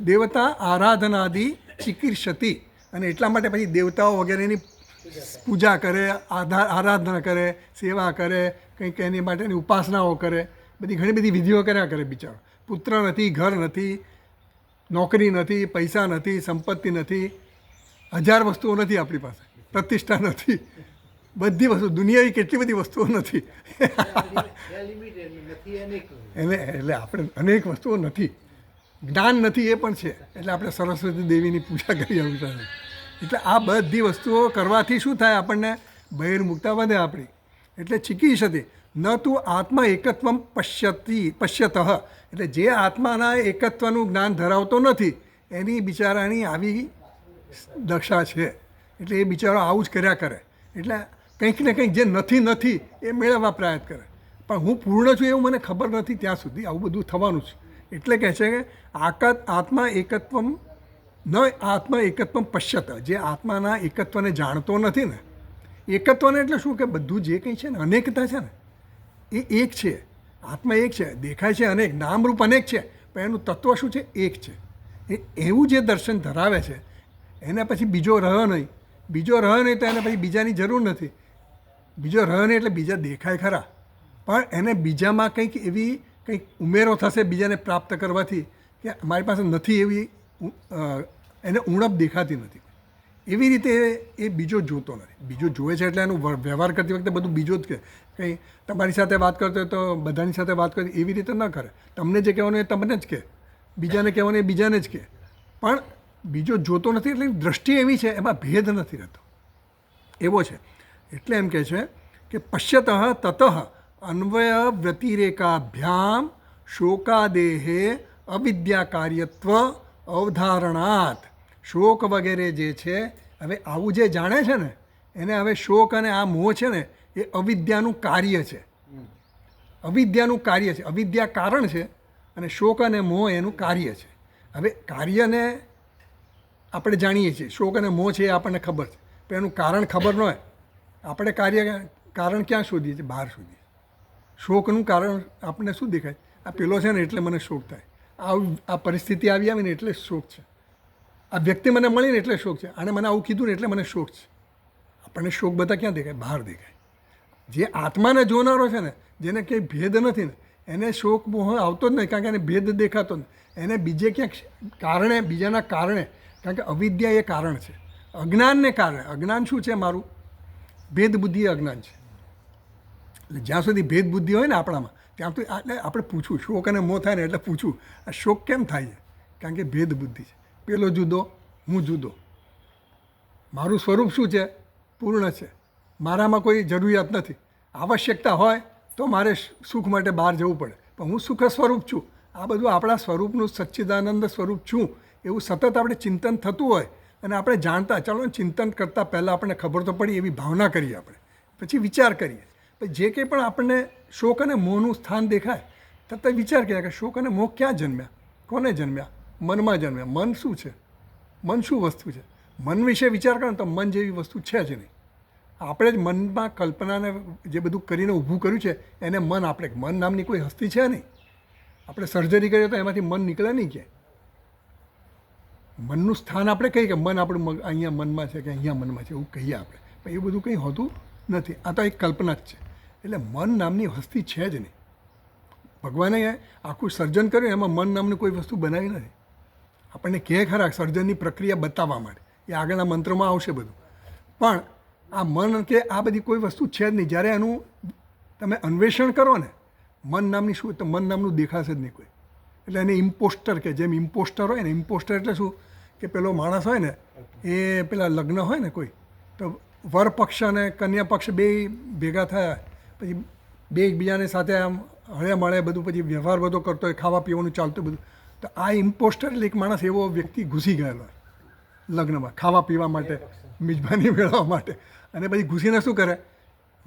દેવતા આરાધનાદિ ચિકીર્ષતિ. અને એટલા માટે પછી દેવતાઓ વગેરેની પૂજા કરે, આરાધના કરે, સેવા કરે, કંઈક એની માટેની ઉપાસનાઓ કરે, બધી ઘણી બધી વિધિઓ કર્યા કરે બિચારો. પુત્ર નથી, ઘર નથી, નોકરી નથી, પૈસા નથી, સંપત્તિ નથી, 1000 વસ્તુઓ નથી આપણી પાસે, પ્રતિષ્ઠા નથી, બધી વસ્તુ દુનિયાની કેટલી બધી વસ્તુઓ નથી. એટલે આપણે અનેક વસ્તુઓ નથી, જ્ઞાન નથી એ પણ છે. એટલે આપણે સરસ્વતી દેવીની પૂજા કરી આવી. એટલે આ બધી વસ્તુઓ કરવાથી શું થાય? આપણને બહિર્મુક્તા વધે આપણી. એટલે ચીકી શકે ન તું આત્મા એકત્વમ પશ્યતઃ. એટલે જે આત્માના એકત્વનું જ્ઞાન ધરાવતો નથી એની બિચારાની આવી દશા છે. એટલે એ બિચારો આવું જ કર્યા કરે. એટલે કંઈક ને કંઈક જે નથી એ મેળવવા પ્રયાસ કરે. પણ હું પૂર્ણ છું એવું મને ખબર નથી ત્યાં સુધી આવું બધું થવાનું છે. એટલે કહે છે કે આત્મા એકત્વમ ન આત્મા એકત્વમ પશ્યત. જે આત્માના એકત્વને જાણતો નથી ને, એકત્વને એટલે શું કે બધું જે કંઈ છે ને અનેકતા છે ને એ એક છે. આત્મા એક છે, દેખાય છે અનેક, નામરૂપ અનેક છે, પણ એનું તત્વ શું છે? એક છે. એવું જે દર્શન ધરાવે છે એને પછી બીજો રહ્યો નહીં. બીજો રહ્યો નહીં તો એને પછી બીજાની જરૂર નથી. બીજો રહ્યો નહીં એટલે બીજા દેખાય ખરા, પણ એને બીજામાં કંઈક એવી કંઈક ઉમેરો થશે બીજાને પ્રાપ્ત કરવાથી કે મારી પાસે નથી એવી એને ઉણપ દેખાતી નથી. એવી રીતે એ બીજો જોતો નથી. બીજો જોવે છે એટલે એનું વ્યવહાર કરતી વખતે બધું બીજો જ કે કંઈ તમારી સાથે વાત કરતો હોય તો બધાની સાથે વાત કરતી એવી રીતે ન કરે. તમને જે કહેવાનું એ તમને જ કહે, બીજાને કહેવાનું એ બીજાને જ કહે. પણ બીજો જોતો નથી એટલે દ્રષ્ટિ એવી છે, એમાં ભેદ નથી રહેતો એવો છે. એટલે એમ કહે છે કે પશ્યતઃ તતઃ અન્વય વ્યતિરેકાભ્યામ શોકાદેહે અવિદ્યા કાર્યત્વ અવધારણાત. શોક વગેરે જે છે હવે આવું જે જાણે છે ને એને હવે શોક અને આ મોહ છે ને એ અવિદ્યાનું કાર્ય છે. અવિદ્યાનું કાર્ય છે. અવિદ્યા કારણ છે અને શોક અને મોહ એનું કાર્ય છે. હવે કાર્યને આપણે જાણીએ છીએ, શોક અને મોહ છે એ આપણને ખબર છે, પણ એનું કારણ ખબર ન હોય. આપણે કારણ ક્યાં શોધીએ છીએ? બહાર શોધીએ. શોકનું કારણ આપણને શું દેખાય? આ પેલો છે ને એટલે મને શોક થાય, આ પરિસ્થિતિ આવી ને એટલે શોક છે, આ વ્યક્તિ મને મળી ને એટલે શોક છે, આણે મને આવું કીધું ને એટલે મને શોક છે. આપણને શોક બધા ક્યાં દેખાય? બહાર દેખાય. જે આત્માને જોનારો છે ને, જેને કંઈ ભેદ નથી ને એને શોક મોહ આવતો જ નહીં, કારણ કે એને ભેદ દેખાતો નહીં. એને બીજે ક્યાંક કારણે, બીજાના કારણે, કારણ કે અવિદ્યા એ કારણ છે. અજ્ઞાનને કારણે, અજ્ઞાન શું છે? મારું ભેદ બુદ્ધિ અજ્ઞાન છે. એટલે જ્યાં સુધી ભેદ બુદ્ધિ હોય ને આપણામાં ત્યાં તો આપણે પૂછવું, શોક અને મોહ થાય ને એટલે પૂછવું આ શોક કેમ થાય છે? કારણ કે ભેદ બુદ્ધિ છે. પેલો જુદો, હું જુદો. મારું સ્વરૂપ શું છે? પૂર્ણ છે. મારામાં કોઈ જરૂરિયાત નથી. આવશ્યકતા હોય તો મારે સુખ માટે બહાર જવું પડે, પણ હું સુખ સ્વરૂપ છું. આ બધું આપણા સ્વરૂપનું સચ્ચિદાનંદ સ્વરૂપ છું એવું સતત આપણે ચિંતન થતું હોય અને આપણે જાણતા, ચાલો ચિંતન કરતાં પહેલાં આપણને ખબર તો પડી એવી ભાવના કરીએ આપણે, પછી વિચાર કરીએ. જે કંઈ પણ આપણને શોક અને મોહનું સ્થાન દેખાય તરત વિચાર કર્યા કે શોક અને મોહ ક્યાં જન્મ્યા? કોને જન્મ્યા? મનમાં જન્મ્યા. મન શું છે? મન શું વસ્તુ છે? મન વિશે વિચાર કરો તો મન જેવી વસ્તુ છે જ નહીં. આપણે જ મનમાં કલ્પનાને જે બધું કરીને ઊભું કર્યું છે એને મન, આપણે મન નામની કોઈ હસ્તી છે નહીં. આપણે સર્જરી કરીએ તો એમાંથી મન નીકળે નહીં ક્યાંય. મનનું સ્થાન આપણે કહીએ કે મન આપણું અહીંયા મનમાં છે કે અહીંયા મનમાં છે એવું કહીએ આપણે, પણ એ બધું કંઈ હોતું નથી. આ તો એક કલ્પના જ છે. એટલે મન નામની વસ્તુ છે જ નહીં. ભગવાને આખું સર્જન કર્યું એમાં મન નામની કોઈ વસ્તુ બનાવી નથી. આપણને કહે ખરા સર્જનની પ્રક્રિયા બતાવવા માટે, એ આગળના મંત્રમાં આવશે બધું. પણ આ મન કે આ બધી કોઈ વસ્તુ છે જ નહીં. જ્યારે એનું તમે અન્વેષણ કરો ને મન નામની શું, તો મન નામનું દેખાશે જ નહીં કોઈ. એટલે એને ઇમ્પોસ્ટર કે જેમ ઇમ્પોસ્ટર હોય ને, ઇમ્પોસ્ટર એટલે શું કે પેલો માણસ હોય ને એ પેલા લગ્ન હોય ને કોઈ, તો વર પક્ષ અને કન્યા પક્ષ બે ભેગા થયા પછી બે એકબીજાને સાથે આમ હળે મળે બધું, પછી વ્યવહાર બધો કરતો હોય, ખાવા પીવાનું ચાલતું બધું. તો આ ઇમ્પોસ્ટર એટલે એક માણસ એવો વ્યક્તિ ઘૂસી ગયેલો હોય લગ્નમાં ખાવા પીવા માટે, મિજબાની મેળવવા માટે, અને પછી ઘૂસીને શું કરે,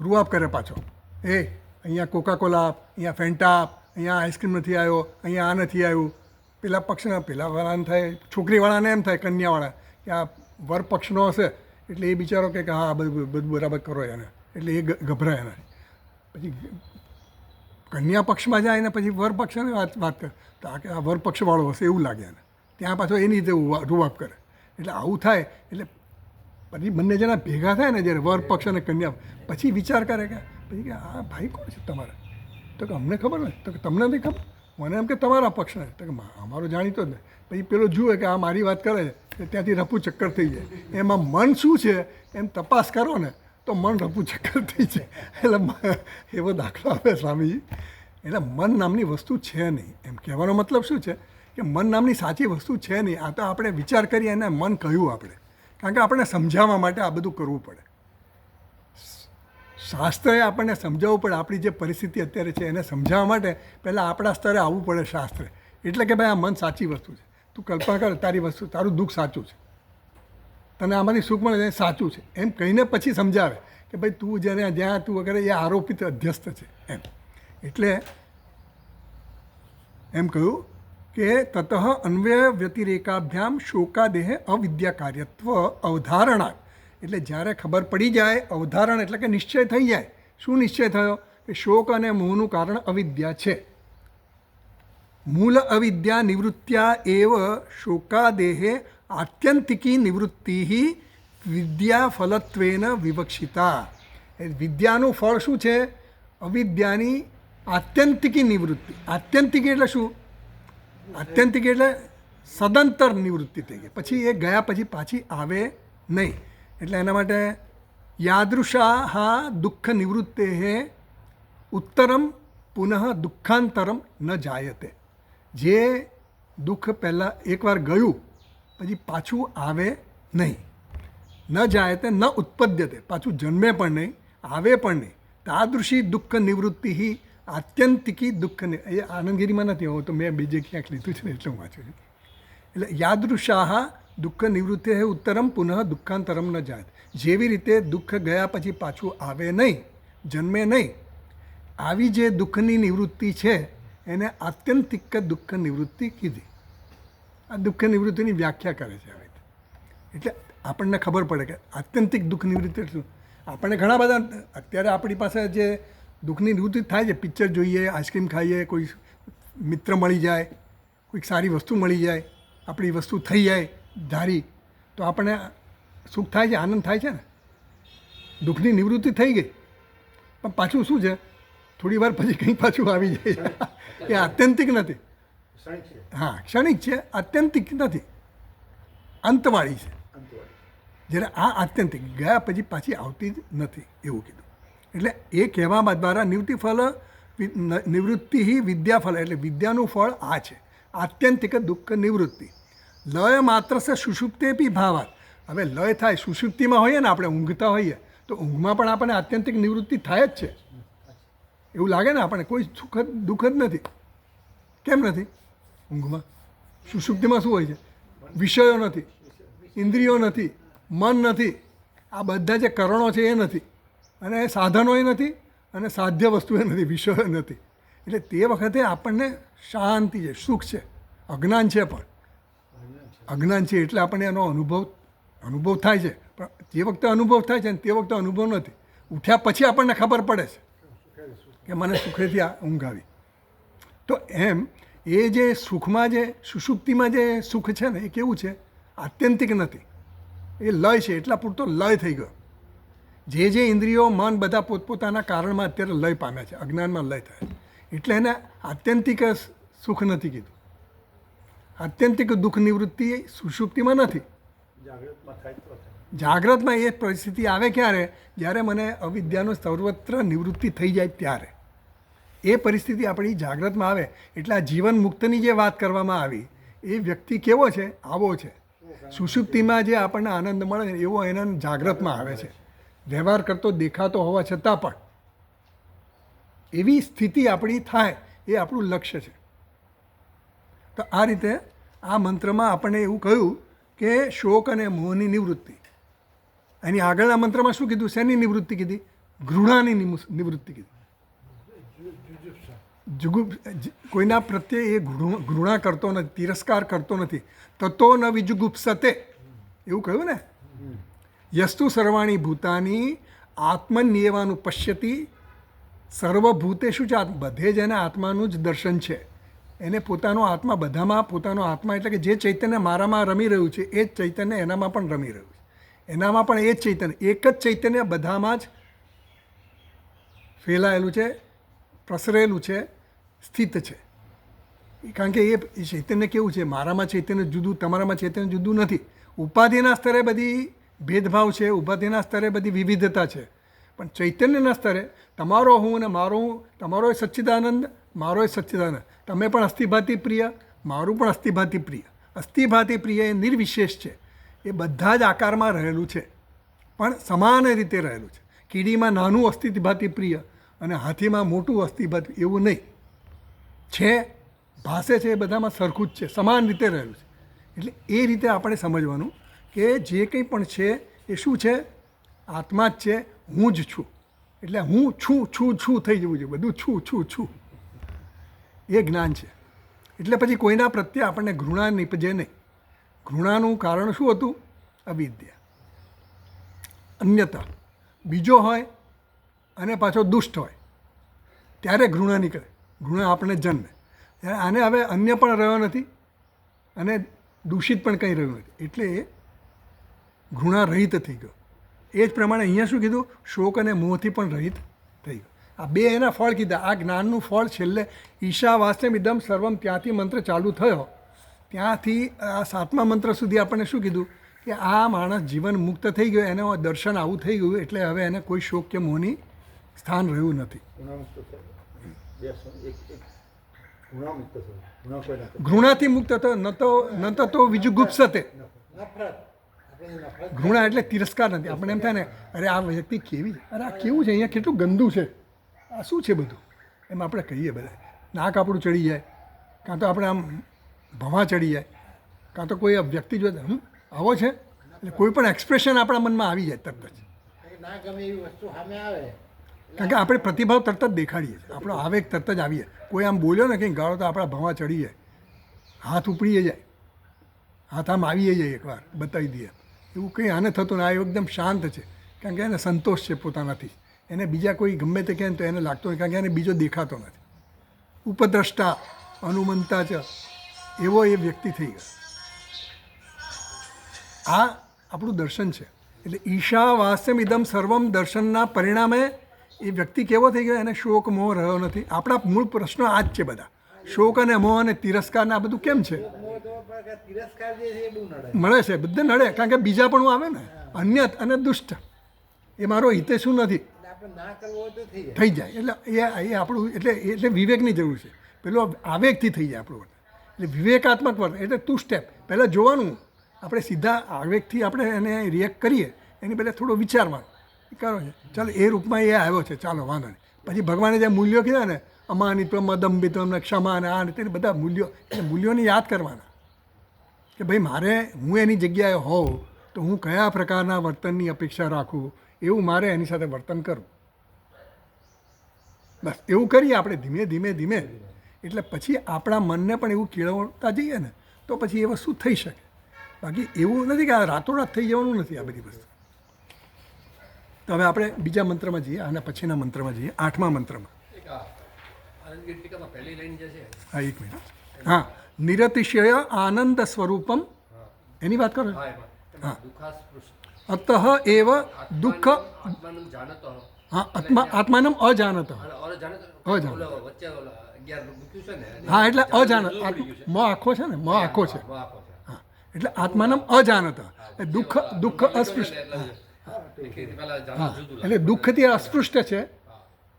રૂઆબ કરે પાછો. અહીંયા કોકાકોલા આપ, અહીંયા ફેન્ટા આપ, અહીંયા આઈસ્ક્રીમ નથી આવ્યો, અહીંયા આ નથી આવ્યું. પેલા પક્ષના પેલાવાળાને થાય, છોકરીવાળાને એમ થાય કન્યાવાળા કે આ વર પક્ષનો હશે એટલે એ બિચારો કે હા બધું બરાબર કરો એને, એટલે એ ગભરાય એના. પછી કન્યા પક્ષમાં જાય ને પછી વર પક્ષને વાત કરે તો આ કે આ વર પક્ષવાળો હશે એવું લાગે એને, ત્યાં પાછો એની રીતે રૂઆબ કરે. એટલે આવું થાય એટલે પછી બંને જણા ભેગા થાય ને જ્યારે વર પક્ષ અને કન્યા, પછી વિચાર કરે કે પછી કે આ ભાઈ કોણ છે તમારા? તો કે અમને ખબર નથી. તો કે તમને નથી ખબર? મને એમ કે તમારા પક્ષને. તો કે અમારો જાણીતો જ નહીં. પછી પેલો જુએ કે આ મારી વાત કરે છે, ત્યાંથી રફુ ચક્કર થઈ જાય. એમાં મન શું છે એમ તપાસ કરો ને તો મન રફુ ચક્કર થઈ જાય. એટલે એવો દાખલો આપે સ્વામીજી. એટલે મન નામની વસ્તુ છે નહીં એમ કહેવાનો મતલબ શું છે કે મન નામની સાચી વસ્તુ છે નહીં. આ તો આપણે વિચાર કરીએ એને મન કહ્યું આપણે, કારણ કે આપણે સમજાવવા માટે આ બધું કરવું પડે. શાસ્ત્રએ આપણને સમજાવવું પડે. આપણી જે પરિસ્થિતિ અત્યારે છે એને સમજાવવા માટે પહેલાં આપણા સ્તરે આવવું પડે શાસ્ત્રે. એટલે કે ભાઈ આ મન સાચી વસ્તુ છે, તું કલ્પના કર તારી વસ્તુ, તારું દુઃખ સાચું છે, તને આમાંથી સુખ મળે એ સાચું છે એમ કહીને પછી સમજાવે કે ભાઈ તું જેને જ્યાં તું વગેરે એ આરોપિત અધ્યસ્ત છે એમ. એટલે એમ કહ્યું કે તતઃ અન્વય વ્યતિરેકાભ્યામ શોકાદેહ અવિદ્યા કાર્યત્વ અવધારણા. એટલે જ્યારે ખબર પડી જાય, અવધારણ એટલે કે નિશ્ચય થઈ જાય. શું નિશ્ચય થયો? કે શોક અને મોહનું કારણ અવિદ્યા છે. મૂળ અવિદ્યા નિવૃત્ત્યા એવ શોકાદેહે આત્યંતિકી નિવૃત્તિ વિદ્યા ફલત્વેન વિવક્ષિતા. વિદ્યાનું ફળ શું છે? અવિદ્યાની આત્યંતિકી નિવૃત્તિ. આત્યંતિકી એટલે શું? આત્યંતિકી એટલે સદંતર નિવૃત્તિ થઈ ગઈ, પછી એ ગયા પછી પાછી આવે નહીં. એટલે એના માટે યાદૃશા દુઃખ નિવૃત્તે ઉત્તરમ પુનઃ દુઃખાંતરમ ન જાયતે. જે દુઃખ પહેલાં એકવાર ગયું પછી પાછું આવે નહીં. ન જાયતે ન ઉત્પદ્યતે, પાછું જન્મે પણ નહીં, આવે પણ નહીં. તાદૃશી દુઃખ નિવૃત્તિ આત્યંતિકી દુઃખ. એ આનંદગીરીમાં નથી, હું તો મેં બીજે ક્યાંક લીધું છે ને એટલે હું વાંચું છું. એટલે યાદૃશા દુઃખ નિવૃત્તિ હે ઉત્તરમ પુનઃ દુઃખાંતરમ ન જાય. જેવી રીતે દુઃખ ગયા પછી પાછું આવે નહીં, જન્મે નહીં, આવી જે દુઃખની નિવૃત્તિ છે એને આત્યંતિક દુઃખ નિવૃત્તિ કીધી. આ દુઃખ નિવૃત્તિની વ્યાખ્યા કરે છે આવી રીતે. એટલે આપણને ખબર પડે કે આત્યંતિક દુઃખ નિવૃત્તિ શું. આપણને ઘણા બધા અત્યારે આપણી પાસે જે દુઃખની નિવૃત્તિ થાય છે, પિક્ચર જોઈએ, આઈસ્ક્રીમ ખાઈએ, કોઈ મિત્ર મળી જાય, કોઈક સારી વસ્તુ મળી જાય, આપણી વસ્તુ થઈ જાય ધારી, તો આપણને સુખ થાય છે, આનંદ થાય છે ને. દુઃખની નિવૃત્તિ થઈ ગઈ પણ પાછું શું છે, થોડી વાર પછી કંઈ પાછું આવી જાય. એ આત્યંતિક નથી. હા, ક્ષણિક છે, આત્યંતિક નથી, અંતવાળી છે. જ્યારે આ આત્યંતિક ગયા પછી પાછી આવતી જ નથી એવું કીધું. એટલે એ કહેવામાં દ્વારા નિવૃત્તિ વિદ્યાફળ, એટલે વિદ્યાનું ફળ આ છે, આત્યંતિક દુઃખ નિવૃત્તિ. લય માત્ર સે સુષુપ્તે બી ભાવાત. હવે લય થાય, સુષુપ્તિમાં હોઈએ ને આપણે, ઊંઘતા હોઈએ તો ઊંઘમાં પણ આપણને આત્યંતિક નિવૃત્તિ થાય જ છે. એવું લાગે ને આપણને, કોઈ સુખદ દુઃખ જ નથી. કેમ નથી? ઊંઘમાં સુષુપ્તિમાં શું હોય છે? વિષયો નથી, ઇન્દ્રિયો નથી, મન નથી, આ બધા જે કરણો છે એ નથી, અને સાધનોય નથી, અને સાધ્ય વસ્તુએ નથી, વિષયો નથી. એટલે તે વખતે આપણને શાંતિ છે, સુખ છે. અજ્ઞાન છે, પણ અજ્ઞાન છે એટલે આપણને એનો અનુભવ થાય છે. પણ જે વખતે અનુભવ થાય છે ને તે વખતે અનુભવ નથી. ઉઠ્યા પછી આપણને ખબર પડે છે કે મને સુખેથી આ ઊંઘ આવી. તો એમ એ જે સુખમાં જે સુષુપ્તિમાં જે સુખ છે ને એ કેવું છે? આત્યંતિક નથી, એ લય છે, એટલા પૂરતો લય થઈ ગયો. જે ઇન્દ્રિયો મન બધા પોતપોતાના કારણમાં અત્યારે લય પામ્યા છે, અજ્ઞાનમાં લય થાય, એટલે એને આત્યંતિક સુખ નથી કીધું. આત્યંતિક દુઃખ નિવૃત્તિ સુષુપ્તિમાં નથી. જાગૃતમાં થાય તો થાય. જાગ્રતમાં એ પરિસ્થિતિ આવે ક્યારે? જ્યારે મને અવિદ્યાનો સર્વત્ર નિવૃત્તિ થઈ જાય ત્યારે. એ પરિસ્થિતિ આપણી જાગ્રતમાં આવે. એટલે આ જીવન મુક્તની જે વાત કરવામાં આવી એ વ્યક્તિ કેવો છે? આવો છે. સુષુપ્તિમાં જે આપણને આનંદ મળે ને એવો એના જાગ્રતમાં આવે છે. વ્યવહાર કરતો દેખાતો હોવા છતાં પણ એવી સ્થિતિ આપણી થાય એ આપણું લક્ષ્ય છે. તો આ રીતે આ મંત્રમાં આપણને એવું કહ્યું કે શોક અને મોહની નિવૃત્તિ. એની આગળના મંત્રમાં શું કીધું? શેની નિવૃત્તિ કીધી? ઘૃણાની નિવૃત્તિ કીધી. કોઈના પ્રત્યે એ ઘૃણા કરતો નથી, તિરસ્કાર કરતો નથી. તતો ન વિજુગુપ્સતે એવું કહ્યું ને. યસ્તુ સર્વાણી ભૂતાની આત્મન્યેવાનું પશ્યતિ સર્વભૂતેષુ ચ બધે જ એને આત્માનું જ દર્શન છે. એને પોતાનો આત્મા બધામાં, પોતાનો આત્મા એટલે કે જે ચૈતન્ય મારામાં રમી રહ્યું છે એ જ ચૈતન્ય એનામાં પણ રમી રહ્યું છે. એનામાં પણ એ જ ચૈતન્ય, એક જ ચૈતન્ય બધામાં જ ફેલાયેલું છે, પ્રસરેલું છે, સ્થિત છે. કારણ કે એ ચૈતન્ય કેવું છે? મારામાં ચૈતન્ય જુદું, તમારામાં ચૈતન્ય જુદું નથી. ઉપાધિના સ્તરે બધી ભેદભાવ છે, ઉપાધિના સ્તરે બધી વિવિધતા છે, પણ ચૈતન્યના સ્તરે તમારો હું અને મારો હું, તમારો સચ્ચિદાનંદ, મારો સચ્ચિદાનંદ, તમે પણ અસ્થિભાતિ પ્રિય, મારું પણ અસ્થિભાતિ પ્રિય. અસ્થિભાતિ પ્રિય એ નિર્વિશેષ છે. એ બધા જ આકારમાં રહેલું છે, પણ સમાન રીતે રહેલું છે. કીડીમાં નાનું અસ્થિભાતિ પ્રિય અને હાથીમાં મોટું અસ્થિભાતિ એવું નહીં છે. ભાષે છે એ બધામાં સરખું જ છે, સમાન રીતે રહેલું છે. એટલે એ રીતે આપણે સમજવાનું કે જે કંઈ પણ છે એ શું છે? આત્મા જ છે, હું જ છું. એટલે હું છું છું છું થઈ જવું જોઈએ, બધું છું છું છું, એ જ્ઞાન છે. એટલે પછી કોઈના પ્રત્યે આપણને ઘૃણા નીપજે નહીં. ઘૃણાનું કારણ શું હતું? અવિદ્યા, અન્યતા. બીજો હોય અને પાછો દુષ્ટ હોય ત્યારે ઘૃણા નીકળે. ઘૃણા આપણે જન્મે. આને હવે અન્ય પણ રહ્યો નથી અને દૂષિત પણ કંઈ રહ્યું નથી, એટલે એ ઘૃણા રહિત થઈ ગયો. એ જ પ્રમાણે અહીંયા શું કીધું? શોક અને મોહથી પણ રહિત થઈ ગયો. આ બે એના ફળ કીધા. આ જ્ઞાનનું ફળ છેલ્લે ઈશાવાસ્યમ ઇદમ સર્વમ, ત્યાંથી મંત્ર ચાલુ થયો. ત્યાંથી આ 7મા મંત્ર સુધી આપણને શું કીધું? કે આ માણસ જીવન મુક્ત થઈ ગયો, એને દર્શન આવું થઈ ગયું, એટલે હવે એને કોઈ શોક કે મોહની સ્થાન રહ્યું નથી. ઘૃણાથી મુક્ત થયો. ન તો વિજુગુપ્સતે. ઘૃણા એટલે તિરસ્કાર નથી. આપણે એમ થાય ને, અરે આ વ્યક્તિ કેવી, અરે આ કેવું છે, અહીંયા કેટલું ગંદુ છે, આ શું છે બધું, એમ આપણે કહીએ બધા. નાક આપણું ચડી જાય, કાં તો આપણે આમ ભવા ચડી જાય, કાં તો કોઈ વ્યક્તિ જોડે આવો છે, એટલે કોઈ પણ એક્સપ્રેશન આપણા મનમાં આવી જાય તરત જ. ના ગમે એવી વસ્તુ સામે આવે કારણ કે આપણે પ્રતિભાવ તરત જ દેખાડીએ છીએ, આપણો આવેગ તરત જ આવીએ. કોઈ આમ બોલ્યો ને કંઈ ગાળો તો આપણા ભવા ચડી જાય, હાથ ઉપડી જાય, હાથ આમ આવી જાય, એકવાર બતાવી દઈએ. એવું કંઈ આને થતું ને. આ એકદમ શાંત છે, કારણ કે એને સંતોષ છે પોતાનાથી. એને બીજા કોઈ ગમે તે કહે તો એને લાગતો હોય, કારણ કે એને બીજો દેખાતો નથી. ઉપદ્રષ્ટા અનુમંતા છે એવો એ વ્યક્તિ થઈ ગયો. આ આપણું દર્શન છે. એટલે ઈશાવાસ્યમ ઇદમ સર્વમ દર્શનના પરિણામે એ વ્યક્તિ કેવો થઈ ગયો? એને શોક મોહ રહ્યો નથી. આપણા મૂળ પ્રશ્નો આ જ છે બધા. શોક અને મોહ અને તિરસ્કાર આ બધું કેમ છે? તિરસ્કાર જે છે એ બહુ નડે, મળે છે, બધે નડે, કારણ કે બીજા પણ આવે ને, અન્યત અને દુષ્ટ. એ મારો હિતે શું નથી, આપણે ના કરવો હોય તો થઈ જાય. એટલે એ આપણું એટલે વિવેકની જરૂર છે. પેલો આવેગથી થઈ જાય આપણું વર્તન. એટલે વિવેકાત્મક વર્તન એટલે 2 સ્ટેપ. પહેલાં જોવાનું, આપણે સીધા આવેગથી આપણે એને રિએક્ટ કરીએ એની પહેલાં થોડો વિચારવાનું કરો છે. ચાલો એ રૂપમાં એ આવ્યો છે, ચાલો વાંધો નહીં. પછી ભગવાને જે મૂલ્યો કીધા ને, અમાનિત્વમ અદંભિત્વમ ને ક્ષમા ને આ ને તે બધા મૂલ્યો, એટલે મૂલ્યોને યાદ કરવાના કે ભાઈ મારે, હું એની જગ્યાએ હોઉં તો હું કયા પ્રકારના વર્તનની અપેક્ષા રાખું, એવું મારે એની સાથે વર્તન કરવું. બસ એવું કરીએ આપણે ધીમે ધીમે ધીમે. એટલે પછી આપણા મનને પણ એવું કેળવતા જઈએ ને તો પછી એ વસ્તુ થઈ શકે. બાકી એવું નથી કે આ રાતોરાત થઈ જવાનું નથી આ બધી વસ્તુ. તો હવે આપણે બીજા મંત્રમાં જઈએ, આના પછીના મંત્રમાં જઈએ, 8મા મંત્રમાં. આનંદ ગીતિકામાં પહેલી લાઈન જે છે, હા, એક મિનિટ. હા, નિરતિશય આનંદ સ્વરૂપમ એની વાત કરો છો? હા એમાં દુઃખાસ્પૃષ્ટ અતઃ એવ દુઃખ આત્માનું જાણતો હા આત્માનમ અજાનત અને ઓર જાણતો અજાણત. ઓલો વચ્ચે ઓલા 11 મૂક્યું છે ને અને હા એટલે અજાનત જુદું પડી ગયું છે. મ આખો છે ને મ આખો છે હા, આખો છે. હા એટલે આત્માનમ અજાનત દુઃખ અસ્પૃષ્ટ એટલે પેલા હા જાણવું જુદું એટલે દુઃખથી અસ્પૃષ્ટ છે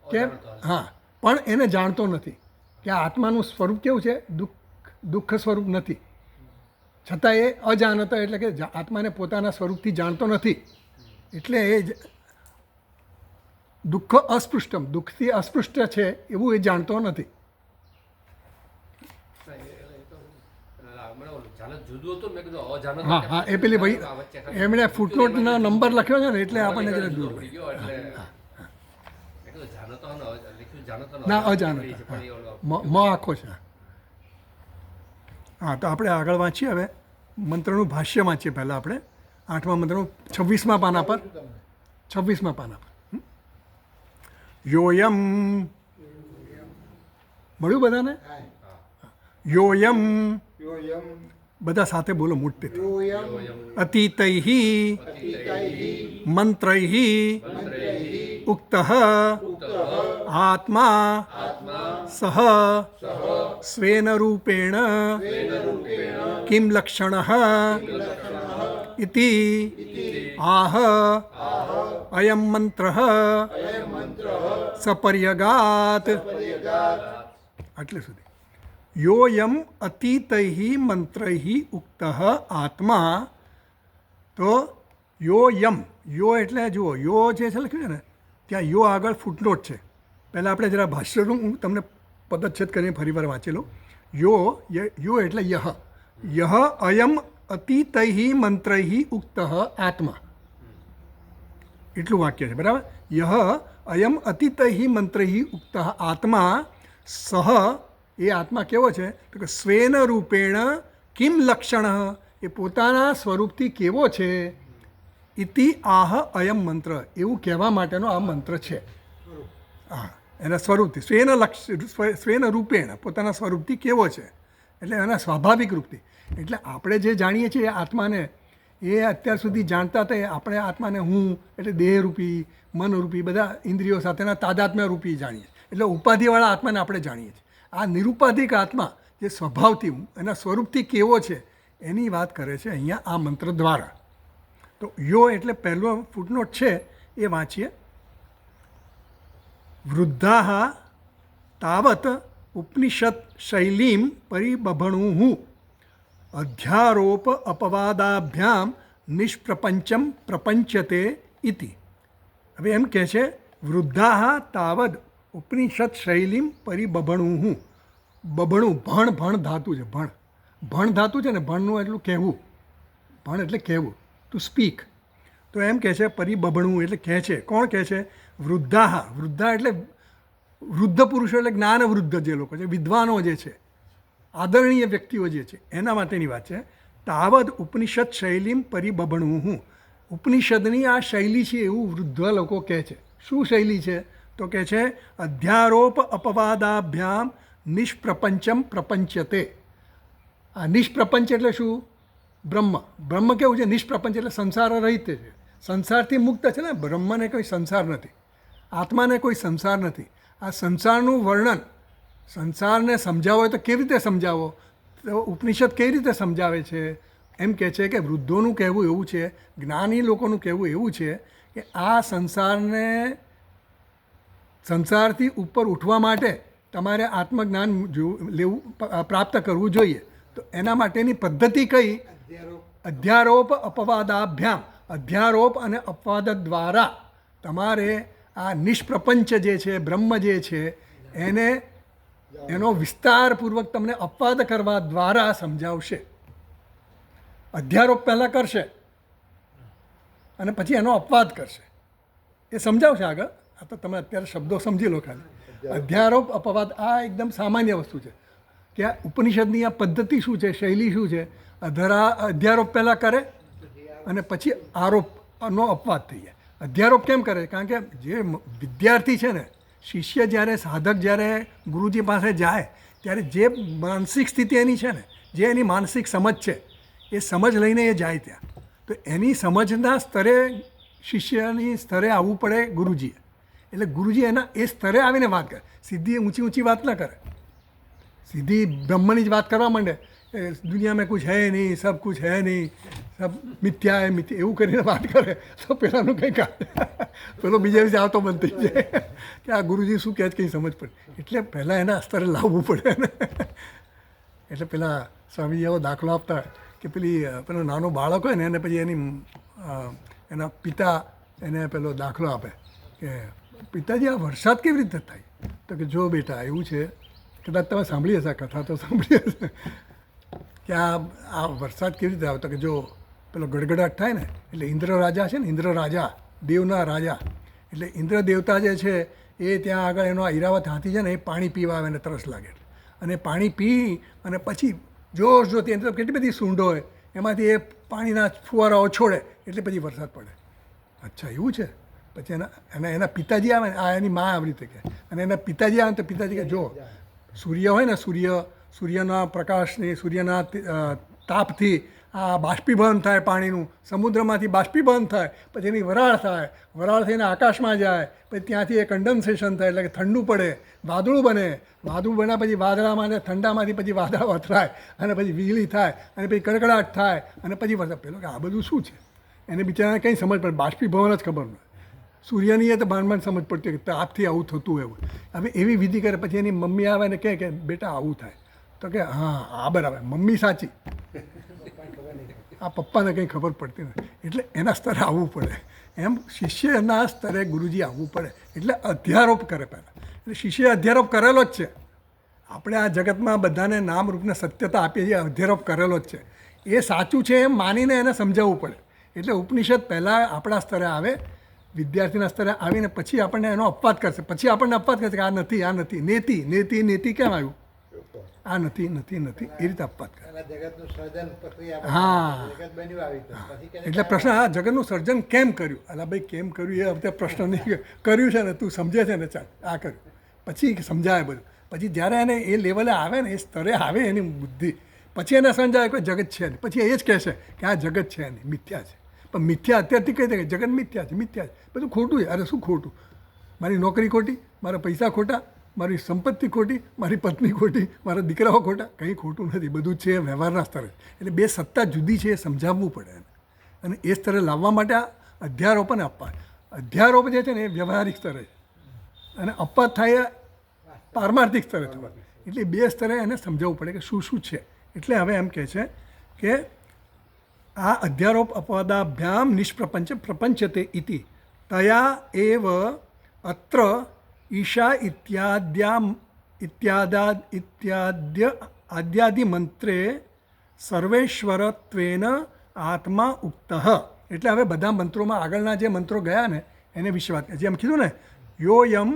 કેમ અજાણતો. હા પણ એને જાણતો નથી કે આ આત્માનું સ્વરૂપ કેવું છે દુઃખ સ્વરૂપ નથી છતાં એ અજાણત એટલે કે આત્માને પોતાના સ્વરૂપથી જાણતો નથી એટલે એ દુઃખ અસ્પૃષ્ટમ દુઃખથી અસ્પૃષ્ટ છે એવું એ જાણતો નથી. મને ઓલું જાણત જુદું હતું મેં કીધું અજાણત હા હા એ પેલી ભાઈ આ વચ્ચે ખાલી એમણે ફૂટનોટના નંબર લખ્યો છે ને એટલે આપણને જરા જુદો દૂર પડી ગયો એટલે મેં કીધું જાણતો ને લખ્યું જાણતો ને ના અજાણત અજાણત પણ એ ઓલો મ આખો છે હા તો આપણે આગળ વાંચીએ હવે મંત્રનું ભાષ્ય વાંચીએ પહેલાં આપણે 8મા મંત્રનું 26મા પાના પર 26મા પાના પર યોયમ મળ્યું બધાને યોયમ યોયમ બધા સાથે બોલો મોટેથી યોયમ અતીતૈઃ મંત્રૈઃ ઉક્તઃ આત્મા સહ સ્વેન રૂપેણ કિમ લક્ષણઃ ઇતિ આહ અયં મંત્રઃ સપર્યગાત આટલે સુધી યોયમ અતીતૈઃ મંત્રૈઃ ઉક્તઃ આત્મા તો યોયમ યો એટલે જુઓ યો જે છે લખ્યું છે ને ત્યાં યો આગળ ફૂટનોટ છે પહેલાં આપણે જરા ભાષ્યનું હું તમને પદચ્છેદ કરીને ફરીવાર વાંચી લઉં યો એટલે યહ અયમ અતીતૈઃ મંત્રૈઃ ઉક્તઃ આત્મા એટલું વાક્ય છે બરાબર યહ અયમ અતીતૈઃ મંત્રૈઃ ઉક્તઃ આત્મા સહ એ આત્મા કેવો છે તો કે સ્વેન રૂપેણ કિમ લક્ષણ એ પોતાના સ્વરૂપથી કેવો છે ઇતિ આહ અયમ મંત્ર એવું કહેવા માટેનો આ મંત્ર છે. હા એના સ્વરૂપથી સ્વેન રૂપેણ પોતાના સ્વરૂપથી કેવો છે એટલે એના સ્વાભાવિક રૂપથી એટલે આપણે જે જાણીએ છીએ આત્માને એ અત્યાર સુધી જાણતા હતા એ આપણે આત્માને હું એટલે દેહરૂપી મનરૂપી બધા ઇન્દ્રિયો સાથેના તાદાત્મ્ય રૂપી જાણીએ એટલે ઉપાધિવાળા આત્માને આપણે જાણીએ છીએ. આ નિરુપાધિક આત્મા જે સ્વભાવથી એના સ્વરૂપથી કેવો છે એની વાત કરે છે અહીંયા આ મંત્ર દ્વારા. તો યો એટલે પહેલો ફૂટનોટ છે એ વાંચીએ. વૃદ્ધા તાવત ઉપનિષદ શૈલીમ પરિબભણુઃ અધ્યારોપ અપવાદાભ્યામ નિષ્પ્રપંચમ પ્રપંચતે ઇતિ. હવે એમ કહે છે વૃદ્ધા તાવદ ઉપનિષદ શૈલીમ પરિબભણુઃ બભણું ભણ ધાતુ છે ભણ ધાતુ છે ને ભણનું એટલું કહેવું ભણ એટલે કહેવું ટુ સ્પીક તો એમ કહે છે પરિબભણું એટલે કહે છે કોણ કહે છે વૃદ્ધા એટલે વૃદ્ધ પુરુષો એટલે જ્ઞાન વૃદ્ધ જે લોકો છે વિદ્વાનો જે છે આદરણીય વ્યક્તિઓ જે છે એના માટેની વાત છે. તાવદ ઉપનિષદ શૈલીમ પરિબભણુઃ ઉપનિષદની આ શૈલી છે એવું વૃદ્ધ લોકો કહે છે. શું શૈલી છે તો કહે છે અધ્યારોપ અપવાદાભ્યામ નિષ્પ્રપંચમ પ્રપંચતે. આ નિષ્પ્રપંચ એટલે શું બ્રહ્મ કેવું છે નિષ્પ્રપંચ એટલે સંસાર રહિત છે સંસારથી મુક્ત છે ને બ્રહ્મને કોઈ સંસાર નથી આત્માને કોઈ સંસાર નથી. આ સંસારનું વર્ણન સંસારને સમજાવો હોય તો કેવી રીતે સમજાવો તો ઉપનિષદ કઈ રીતે સમજાવે છે એમ કહે છે કે વૃદ્ધોનું કહેવું એવું છે જ્ઞાની લોકોનું કહેવું એવું છે કે આ સંસારથી ઉપર ઉઠવા માટે તમારે આત્મજ્ઞાન લેવું પ્રાપ્ત કરવું જોઈએ. તો એના માટેની પદ્ધતિ કઈ અધ્યારોપ અપવાદાભ્યામ અધ્યારોપ અને અપવાદ દ્વારા તમારે આ નિષ્પ્રપંચ જે છે બ્રહ્મ જે છે એનો વિસ્તારપૂર્વક તમને અપવાદ કરવા દ્વારા સમજાવશે. અધ્યારોપ પહેલાં કરશે અને પછી એનો અપવાદ કરશે એ સમજાવશે આગળ. આ તો તમે અત્યારે શબ્દો સમજી લો ખાલી. અધ્યારોપ અપવાદ આ એકદમ સામાન્ય વસ્તુ છે કે આ ઉપનિષદની આ પદ્ધતિ શું છે શૈલી શું છે અધ્યારોપ પહેલાં કરે અને પછી આરોપનો અપવાદ થઈ જાય. અધ્યારોપ કેમ કરે કારણ કે જે વિદ્યાર્થી છે ને શિષ્ય જ્યારે સાધક જ્યારે ગુરુજી પાસે જાય ત્યારે જે માનસિક સ્થિતિ એની છે ને, જે એની માનસિક સમજ છે, એ સમજ લઈને એ જાય ત્યાં. તો એની સમજના સ્તરે શિષ્યની સ્તરે આવવું પડે ગુરુજીએ. એટલે ગુરુજી એના એ સ્તરે આવીને વાત કરે. સીધી ઊંચી ઊંચી વાત ન કરે, સીધી બ્રહ્મની જ વાત કરવા માંડે. દુનિયા મેં કુછ હૈ નહીં, સબ કુછ હૈ નહીં, સબ મિથ્યા હૈ મિથ્યા, એવું કરીને વાત કરે તો પેલાનું કંઈક પેલો બીજા દિવસે આવતો બંધ થઈ જાય કે આ ગુરુજી શું કહે છે કંઈ સમજ પડે. એટલે પહેલાં એના સ્તરે લાવવું પડે ને. એટલે પેલા સ્વામી એવો દાખલો આપતા કે પેલો નાનો બાળક હોય ને એને પછી એના પિતા એને પેલો દાખલો આપે કે પિતાજી આ વરસાદ કેવી રીતે થાય? તો કે જો બેટા એવું છે, કદાચ તમે સાંભળી હશે, કથા તો સાંભળી હશે કે આ વરસાદ કેવી રીતે આવે? તો કે જો પેલો ગડગડાટ થાય ને એટલે ઇન્દ્ર રાજા છે ને, ઇન્દ્ર રાજા દેવના રાજા, એટલે ઇન્દ્ર દેવતા જે છે એ ત્યાં આગળ એનો ઈરાવત હાથી છે ને એ પાણી પીવા આવે ને તરસ લાગે, અને પાણી પી અને પછી જોર જોરથી અંદર કેટલી બધી સૂંઢો હોય એમાંથી એ પાણીના ફુવારાઓ છોડે એટલે પછી વરસાદ પડે. અચ્છા એવું છે? પછી એના પિતાજી આવે ને, આ એની મા આવી રીતે કહે, અને એના પિતાજી આવે ને તો પિતાજી કહે જો સૂર્ય હોય ને, સૂર્યના પ્રકાશની, સૂર્યના તાપથી આ બાષ્પીભવન થાય પાણીનું, સમુદ્રમાંથી બાષ્પીભવન થાય, પછી એની વરાળ થાય, વરાળ થઈને આકાશમાં જાય, પછી ત્યાંથી એ કન્ડન્સેશન થાય એટલે કે ઠંડુ પડે, વાદળું બને, વાદળું બન્યા પછી વાદળામાં ને ઠંડામાંથી પછી વાદળા વથરાય, અને પછી વીજળી થાય, અને પછી કડકડાટ થાય, અને પછી વરસાદ. પેલો કે આ બધું શું છે? એને બિચારાને કંઈ સમજ પડે, બાષ્પીભવન જ ખબર ન હોય. સૂર્યની એ તો માંડ સમજ પડતી કે તાપથી આવું થતું હોય એવું. હવે એવી વિધિ કરે, પછી એની મમ્મી આવે ને કહે કે બેટા આવું થાય, તો કે હા આ બરાબર, મમ્મી સાચી, આ પપ્પાને કંઈ ખબર પડતી નથી. એટલે એના સ્તરે આવવું પડે. એમ શિષ્યના સ્તરે ગુરુજી આવવું પડે. એટલે અધ્યારોપ કરે પહેલાં. એટલે શિષ્યએ અધ્યારોપ કરેલો જ છે. આપણે આ જગતમાં બધાને નામરૂપને સત્યતા આપીએ છીએ, અધ્યારોપ કરેલો જ છે. એ સાચું છે એમ માનીને એને સમજાવવું પડે. એટલે ઉપનિષદ પહેલાં આપણા સ્તરે આવે, વિદ્યાર્થીના સ્તરે આવીને પછી આપણને એનો અપવાદ કરશે. પછી આપણને અપવાદ કરશે કે આ નથી, આ નથી, નેતિ નેતિ નેતિ કેમ આવ્યું? આ નથી નથી નથી એ રીતે અપવાદ કરે. હા, એટલે પ્રશ્ન આ જગતનું સર્જન કેમ કર્યું? અલા ભાઈ કેમ કર્યું એ હવે પ્રશ્ન નહીં, કર્યું છે ને તું સમજે છે ને, ચાલ આ કર્યું, પછી સમજાય બધું. પછી જ્યારે એને એ લેવલે આવે ને, એ સ્તરે આવે એની બુદ્ધિ, પછી એને સમજાય કોઈ જગત છે નહીં. પછી એ જ કહેશે કે આ જગત છે નહીં, મિથ્યા છે. પણ મિથ્યા અત્યારથી કહી દે કે જગત મિથ્યા છે, મિથ્યા છે, બધું ખોટું છે. અરે શું ખોટું? મારી નોકરી ખોટી, મારા પૈસા ખોટા, મારી સંપત્તિ ખોટી, મારી પત્ની ખોટી, મારા દીકરાઓ ખોટા, કંઈ ખોટું નથી, બધું છે વ્યવહારના સ્તરે. એટલે બે સત્તા જુદી છે એ સમજાવવું પડે એને. અને એ સ્તરે લાવવા માટે આ અધ્યારોપ અને અપવાદ. અધ્યારોપ જે છે ને એ વ્યવહારિક સ્તરે છે, અને અપવાદ થાય પારમાર્થિક સ્તરે થવા. એટલે બે સ્તરે એને સમજાવવું પડે કે શું શું છે. એટલે હવે એમ કહે છે કે આ અધ્યારોપ અપવાદાભ્યામ નિષ્પ્રપંચ પ્રપંચતે ઇતિ તયા એવ અત્ર ઈશા આદ્યાદિ મંત્રે સર્વેશ્વરત્વેન આત્મા ઉક્ત. એટલે હવે બધા મંત્રોમાં આગળના જે મંત્રો ગયા ને એને વિશે વાત કરી. જેમ કીધું ને યો યમ,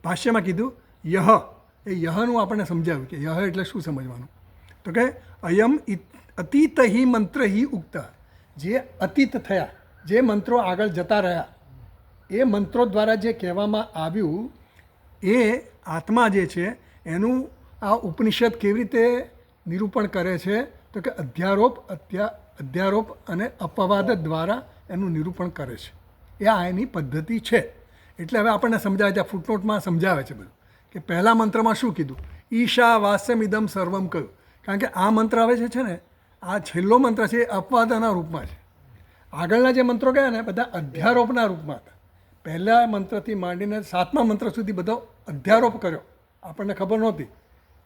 ભાષ્યમાં કીધું યહ, એ યહનું આપણને સમજાવ્યું કે યહ એટલે શું સમજવાનું. તો કે અયમ અતીત હિ મંત્ર હિ ઉક્ત, જે અતીત થયા, જે મંત્રો આગળ જતા રહ્યા, એ મંત્રો દ્વારા જે કહેવામાં આવ્યું એ આત્મા જે છે એનું આ ઉપનિષદ કેવી રીતે નિરૂપણ કરે છે? તો કે અધ્યારોપ અને અપવાદ દ્વારા એનું નિરૂપણ કરે છે. એ આ એની પદ્ધતિ છે. એટલે હવે આપણને સમજાવે છે, ફૂટનોટમાં સમજાવે છે બધું કે પહેલા મંત્રમાં શું કીધું, ઈશા વાસ્યમિદમ સર્વમ કહ્યું. કારણ કે આ મંત્ર આવે છે ને, આ છેલ્લો મંત્ર છે એ અપવાદના રૂપમાં છે. આગળના જે મંત્રો ગયા ને બધા અધ્યારોપના રૂપમાં હતા. પહેલા મંત્રથી માંડીને 7મા મંત્ર સુધી બધો અધ્યારોપ કર્યો, આપણને ખબર નહોતી.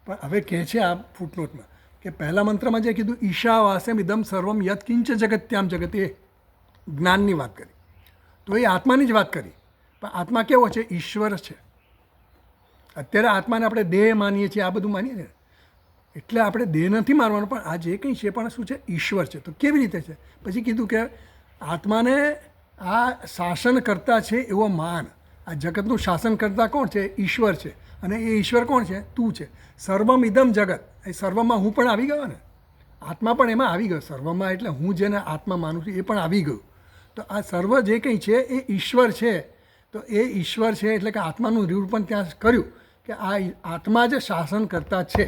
પણ હવે કહે છે આ ફૂટનોટમાં કે પહેલા મંત્રમાં જે કીધું ઈશા વાસ્યમ ઇદમ સર્વમ યત કિંચ જગત્યામ જગત, એ જ્ઞાનની વાત કરી. તો એ આત્માની જ વાત કરી. પણ આત્મા કેવો છે? ઈશ્વર છે. અત્યારે આત્માને આપણે દેહ માનીએ છીએ, આ બધું માનીએ છીએ. એટલે આપણે દેહ નથી માનવાનું, પણ આ જે કંઈ છે પણ શું છે? ઈશ્વર છે. તો કેવી રીતે છે? પછી કીધું કે આત્માને આ શાસન કરતા છે એવો માન. આ જગતનું શાસન કરતા કોણ છે? ઈશ્વર છે. અને એ ઈશ્વર કોણ છે? તું છે. સર્વમ ઇદમ જગત, એ સર્વમાં હું પણ આવી ગયો ને, આત્મા પણ એમાં આવી ગયો. સર્વમાં એટલે હું જેને આત્મા માનું છું એ પણ આવી ગયું. તો આ સર્વ જે કંઈ છે એ ઈશ્વર છે. તો એ ઈશ્વર છે એટલે કે આત્માનું નિરૂપણ ત્યાં કર્યું કે કે આ આત્મા જે શાસન કરતા છે,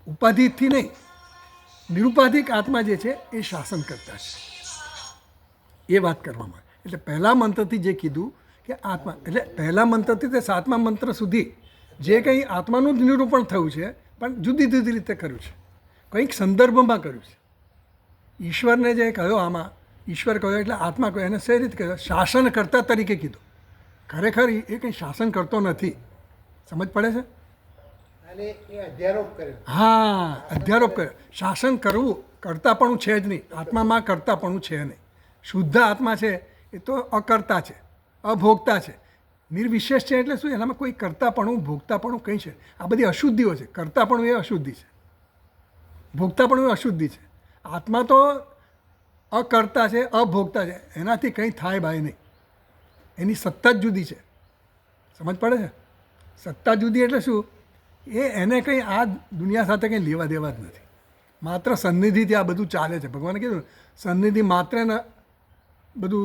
ઉપાધિથી નહીં, નિરુપાધિક આત્મા જે છે એ શાસન કરતા છે, એ વાત કરવામાં આવે. એટલે પહેલા મંત્રથી જે કીધું કે આત્મા, એટલે પહેલા મંત્રથી તે 7મા મંત્ર સુધી જે કંઈ આત્માનું જ નિરૂપણ થયું છે, પણ જુદી જુદી રીતે કર્યું છે, કંઈક સંદર્ભમાં કર્યું છે. ઈશ્વરને જે કહ્યો, આમાં ઈશ્વર કહ્યો એટલે આત્મા કહ્યો, એને સે રીતે કહ્યો, શાસનકર્તા તરીકે કીધું. ખરેખર એ કંઈ શાસન કરતો નથી. સમજ પડે છે? અને એ અધ્યારોપ કર્યો. હા, અધ્યારોપ કર્યો. શાસન કરવું કરતાપણું છે જ નહીં, આત્મામાં કરતાપણું છે નહીં. શુદ્ધ આત્મા છે એ તો અકર્તા છે, અભોગતા છે. નિર્વિશેષ છે એટલે શું? એનામાં કોઈ કરતાપણું ભોગતાપણું કંઈ છે? આ બધી અશુદ્ધિઓ છે. કરતાપણું એ અશુદ્ધિ છે, ભોગતાપણું એ અશુદ્ધિ છે. આત્મા તો અકર્તા છે, અભોગતા છે, એનાથી કંઈ થાય બાય નહીં. એની સત્તા જ જુદી છે. સમજ પડે છે? સત્તા જુદી એટલે શું? એને કંઈ આ દુનિયા સાથે કંઈ લેવા દેવા જ નથી. માત્ર સન્નિધિથી આ બધું ચાલે છે. ભગવાને કીધું સન્નિધિ માત્ર ને બધું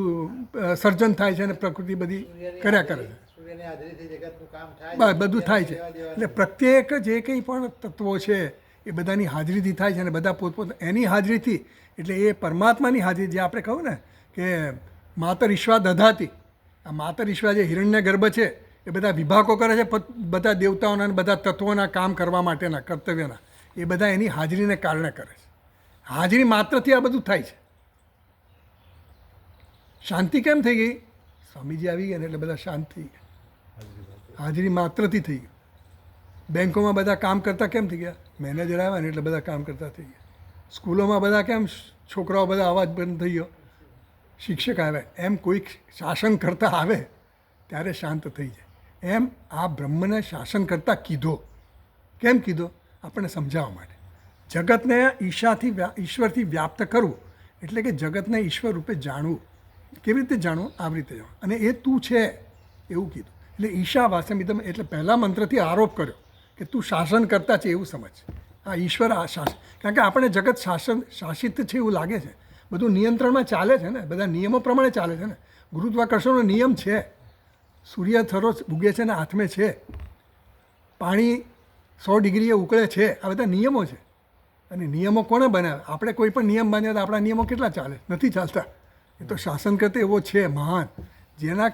સર્જન થાય છે અને પ્રકૃતિ બધી કર્યા કરે છે. સૂર્યની હાજરીથી જગતનું કામ થાય. બસ બધું થાય છે. એટલે પ્રત્યેક જે કંઈ પણ તત્વો છે એ બધાની હાજરીથી થાય છે અને બધા પોતપોત એની હાજરીથી, એટલે એ પરમાત્માની હાજરી, જે આપણે કહું ને કે માતર ઈશ્વા દધાતી, આ માતર ઈશ્વા જે હિરણ્ય ગર્ભ છે એ બધા વિભાગો કરે છે બધા દેવતાઓના અને બધા તત્વોના કામ કરવા માટેના કર્તવ્યના, એ બધા એની હાજરીને કારણે કરે છે. હાજરી માત્રથી આ બધું થાય છે. શાંતિ કેમ થઈ ગઈ? સ્વામીજી આવી ગયા ને એટલે બધા શાંત થઈ ગયા. હાજરી માત્રથી થઈ ગયું. બેંકોમાં બધા કામ કરતા કેમ થઈ ગયા? મેનેજર આવ્યા ને એટલે બધા કામ કરતા થઈ ગયા. સ્કૂલોમાં બધા કેમ છોકરાઓ બધા અવાજ બંધ થઈ ગયો? શિક્ષક આવ્યા. એમ કોઈક શાસન કરતા આવે ત્યારે શાંત થઈ જાય. એમ આ બ્રહ્મને શાસન કરતા કીધો. કેમ કીધો? આપણને સમજાવવા માટે. જગતને ઈશ્વરથી વ્યાપ્ત કરવું એટલે કે જગતને ઈશ્વર રૂપે જાણવું. કેવી રીતે જાણવું? આવી રીતે જાણવું. અને એ તું છે એવું કીધું. એટલે ઈશાવાસ્યમિદમ, એટલે પહેલા મંત્રથી આરોપ કર્યો કે તું શાસન કરતા છે એવું સમજ. આ ઈશ્વર આ શાસન, કારણ કે આપણે જગત શાસિત છે એવું લાગે છે. બધું નિયંત્રણમાં ચાલે છે ને, બધા નિયમો પ્રમાણે ચાલે છે ને. ગુરુત્વાકર્ષણનો નિયમ છે, સૂર્ય થરો ઉગે છે ને હાથમે છે, પાણી 100 ડિગ્રીએ ઉકળે છે, આ બધા નિયમો છે. અને નિયમો કોણે બનાવ્યા? આપણે કોઈ પણ નિયમ બાંધ્યા તો આપણા નિયમો કેટલા ચાલે? નથી ચાલતા. એ તો શાસન કરતો એવો છે મહાન, જેના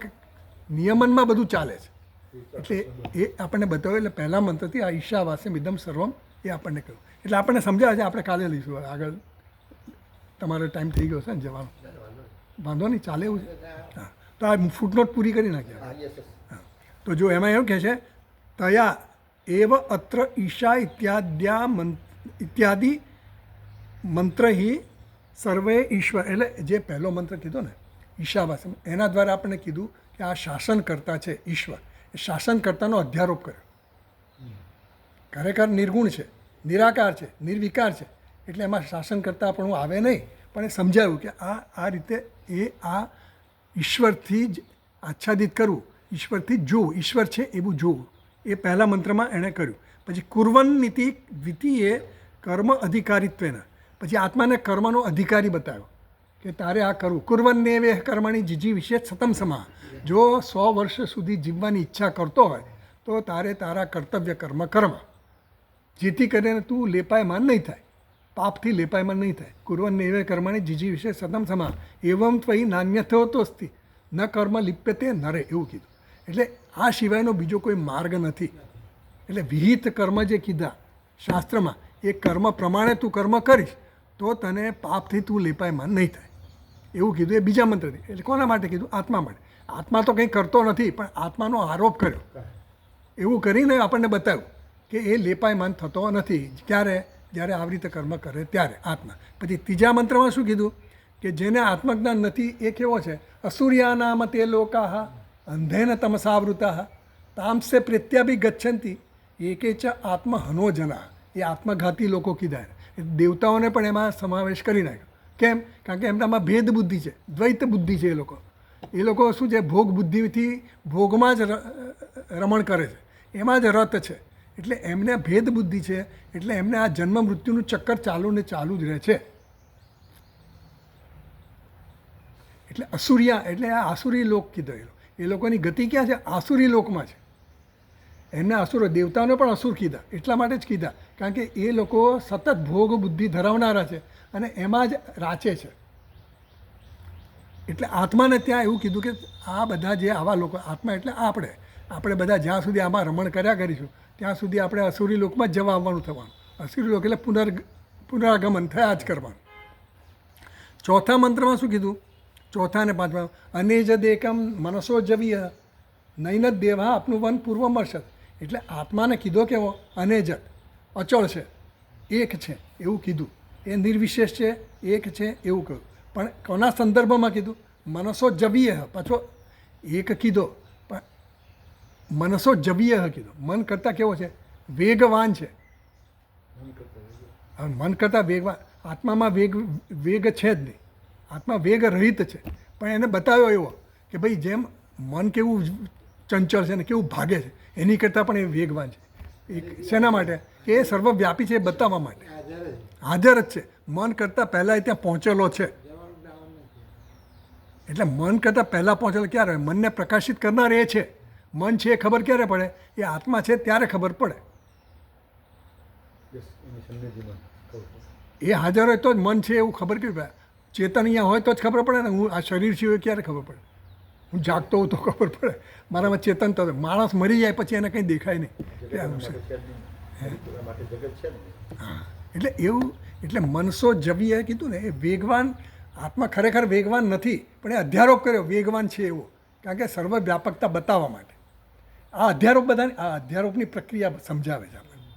નિયમનમાં બધું ચાલે છે. એટલે એ આપણને બતાવ્યું. એટલે પહેલા મંત્રથી આ ઈશાવાસ્યમ ઇદમ સર્વમ એ આપણને કહ્યું. એટલે આપણને સમજાવે છે. આપણે કાલે લઈશું. આગળ તમારો ટાઈમ થઈ ગયો છે ને જવાનો? વાંધો નહીં, ચાલે એવું છે. હા, તો આ ફૂટનોટ પૂરી કરી નાખ્યા. હા, તો જો એમાં એવું કહે છે તયા એવ અત્ર ઈશા ઇત્યાદિ મંત્ર હિ સર્વે ઈશ્વર. એટલે જે પહેલો મંત્ર કીધો ને ઈશાવાસ્યમ, એના દ્વારા આપણે કીધું કે આ શાસન કરતા છે ઈશ્વર. એ શાસન કરતાનો અધ્યારોપ કર્યો. ખરેખર નિર્ગુણ છે, નિરાકાર છે, નિર્વિકાર છે. એટલે એમાં શાસન કરતા પણ આવે નહીં, પણ એ સમજાવ્યું કે આ રીતે એ આ ઈશ્વરથી જ આચ્છાદિત કરવું, ઈશ્વરથી જ જોવું, ઈશ્વર છે એવું જોવું. એ પહેલા મંત્રમાં એણે કર્યું. પછી કુર્વન નીતિ દ્વિતીય કર્મ અધિકારિત્વેના, પછી આત્માને કર્મનો અધિકારી બતાવ્યો કે તારે આ કરવું. કુર્વન નેવે કર્મણી જીજી વિશે સતમ સમા. જો 100 વર્ષ સુધી જીવવાની ઈચ્છા કરતો હોય તો તારે તારા કર્તવ્ય કર્મ કરવા, જેથી કરીને તું લેપાયમાન નહીં થાય, પાપથી લેપાયમાન નહીં થાય. કુર્વન નેવે કર્મણી જીજી વિશે સતમ સમા એવમ ત્વયી નાન્ય થયોતોસ્તિ ન કર્મ લિપ્યતે નરે, એવું કીધું. એટલે આ સિવાયનો બીજો કોઈ માર્ગ નથી. એટલે વિહિત કર્મ જે કીધા શાસ્ત્રમાં, એ કર્મ પ્રમાણે તું કર્મ કરીશ તો તને પાપથી તું લેપાયમાન નહીં થાય એવું કીધું. એ બીજા મંત્રથી. એટલે કોના માટે કીધું? આત્મા માટે. આત્મા તો કંઈ કરતો નથી, પણ આત્માનો આરોપ કર્યો. એવું કરીને આપણને બતાવ્યું કે એ લેપાયમાન થતો નથી. ક્યારે? જ્યારે આવી રીતે કર્મ કરે ત્યારે આત્મા. પછી ત્રીજા મંત્રમાં શું કીધું? કે જેને આત્મજ્ઞાન નથી એ કેવો છે? અસૂર્યાનામ તે લોકાહ અંધેન તમસાવૃતા તામસે પ્રેત્યાભી ગચ્છન્તિ એકે ચ આત્મહનો જના. એ આત્મઘાતી લોકો કીધા. દેવતાઓને પણ એમાં સમાવેશ કરી નાખ્યો. કેમ? કારણ કે એમનામાં ભેદ બુદ્ધિ છે, દ્વૈત બુદ્ધિ છે. એ લોકો શું છે? ભોગ બુદ્ધિથી ભોગમાં જ રમણ કરે છે, એમાં જ રત છે. એટલે એમને ભેદ બુદ્ધિ છે. એટલે એમને આ જન્મ મૃત્યુનું ચક્કર ચાલુ ને ચાલુ જ રહે છે. એટલે અસુરિયા એટલે આ આસુરી લોક કીધો. એ લોકોની ગતિ ક્યાં છે? આસુરી લોકમાં છે. એમને અસુરો દેવતાઓને પણ અસુર કીધા એટલા માટે જ કીધા કારણ કે એ લોકો સતત ભોગ બુદ્ધિ ધરાવનારા છે અને એમાં જ રાચે છે. એટલે આત્માને ત્યાં એવું કીધું કે આ બધા જે આવા લોકો આત્મા એટલે આપણે બધા જ્યાં સુધી આમાં રમણ કર્યા કરીશું ત્યાં સુધી આપણે અસુરી લોકમાં જ જવા આવવાનું થવાનું. અસુરી લોક એટલે પુનરાગમન થયા જ કરવાનું. ચોથા મંત્રમાં શું કીધું? ચોથા અને પાંચમા અનેજ દેકમ મનસો જવીય નૈન દેવા આપનું વન પૂર્વ મળશે. એટલે આત્માને કીધો કેવો? અનેજત, અચળ છે, એક છે એવું કીધું. એ નિર્વિશેષ છે, એક છે એવું કહ્યું. પણ કોના સંદર્ભમાં કીધું? મનસો જવીય. પાછો એક કીધો પણ મનસો જવીય કીધો. મન કરતાં કેવો છે? વેગવાન છે. હવે મન કરતાં વેગવાન. આત્મામાં વેગ છે જ નહીં. આત્મા વેગ રહિત છે. પણ એને બતાવ્યો એવો કે ભાઈ જેમ મન કેવું ચંચળ છે ને કેવું ભાગે છે એની કરતાં પણ એ વેગવાન છે. એક શેના માટે? કે એ સર્વવ્યાપી છે એ બતાવવા માટે. હાજર જ છે. મન કરતાં પહેલાં એ ત્યાં પહોંચેલો છે. એટલે મન કરતાં પહેલાં પહોંચેલો ક્યારે? મનને પ્રકાશિત કરનાર એ છે. મન છે એ ખબર ક્યારે પડે? એ આત્મા છે ત્યારે ખબર પડે. એની સન્નિધિમાં કહું છું. એ હાજર હોય તો જ મન છે એવું ખબર કેવી પડે? ચેતન અહીંયા હોય તો જ ખબર પડે ને. હું આ શરીર છું એ ક્યારે ખબર પડે? હું જાગતો હોઉં તો ખબર પડે. મારામાં ચેતન તો માણસ મરી જાય પછી એને કંઈ દેખાય નહીં કે આનું છે. જગત માટે જગત છે જ નહીં. હા એટલે એવું. એટલે મનસો જવીએ કીધું ને એ વેગવાન. આત્મા ખરેખર વેગવાન નથી પણ એ અધ્યારોપ કર્યો વેગવાન છે એવો કારણ કે સર્વવ્યાપકતા બતાવવા માટે. આ અધ્યારોપ બધાને આ અધ્યારોપની પ્રક્રિયા સમજાવે છે આપણને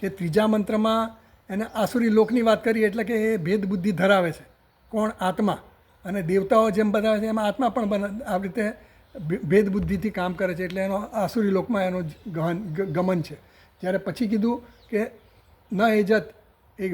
કે ત્રીજા મંત્રમાં એને આસુરી લોકની વાત કરી એટલે કે એ ભેદ બુદ્ધિ ધરાવે છે. કોણ? આત્મા. અને દેવતાઓ જેમ બતાવે છે એમાં આત્મા પણ આવી રીતે ભેદ બુદ્ધિથી કામ કરે છે એટલે એનો આસુરી લોકમાં એનો ગમન છે. જ્યારે પછી કીધું કે ન એજત એ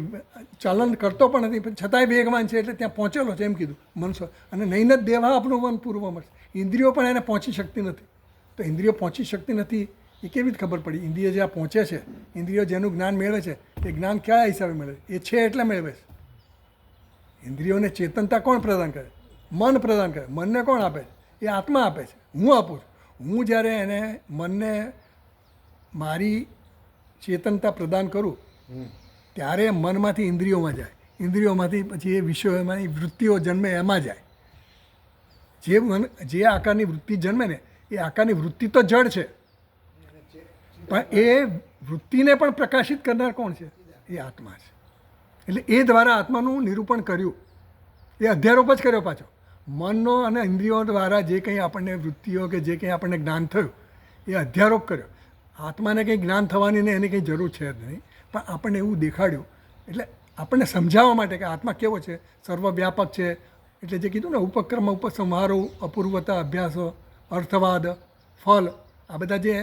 ચલન કરતો પણ નથી છતાંય વેગવાન છે એટલે ત્યાં પહોંચેલો છે એમ કીધું મનસો. અને નહીં જ દેવા આપણું મન પૂર્વ મળશે. ઇન્દ્રિયો પણ એને પહોંચી શકતી નથી. તો ઇન્દ્રિયો પહોંચી શકતી નથી એ કેવી રીતે ખબર પડી? ઇન્દ્રિય જ્યાં પહોંચે છે, ઇન્દ્રિયો જેનું જ્ઞાન મેળવે છે એ જ્ઞાન કયા હિસાબે મેળવે? એ છે એટલે મેળવે છે. ઇન્દ્રિયોને ચેતનતા કોણ પ્રદાન કરે? મન પ્રદાન કરે. મનને કોણ આપે છે? એ આત્મા આપે છે. હું આપું છું. હું જ્યારે એને મનને મારી ચેતનતા પ્રદાન કરું ત્યારે મનમાંથી ઇન્દ્રિયોમાં જાય. ઇન્દ્રિયોમાંથી પછી એ વિષયોમાંની વૃત્તિઓ જન્મે એમાં જાય. જે આકારની વૃત્તિ જન્મે ને એ આકારની વૃત્તિ તો જડ છે પણ એ વૃત્તિને પણ પ્રકાશિત કરનાર કોણ છે? એ આત્મા છે. એટલે એ દ્વારા આત્માનું નિરૂપણ કર્યું. એ અધ્યારોપ જ કર્યો પાછો. મનનો અને ઇન્દ્રિયો દ્વારા જે કંઈ આપણને વૃત્તિઓ કે જે કંઈ આપણને જ્ઞાન થયું એ અધ્યારોપ કર્યો. આત્માને કંઈ જ્ઞાન થવાની ને એની કંઈ જરૂર છે જ નહીં પણ આપણને એવું દેખાડ્યું એટલે આપણને સમજાવવા માટે કે આત્મા કેવો છે? સર્વવ્યાપક છે. એટલે જે કીધું ને ઉપક્રમ ઉપસંહારો અપૂર્વતા અભ્યાસો અર્થવાદ ફલ આ બધા જે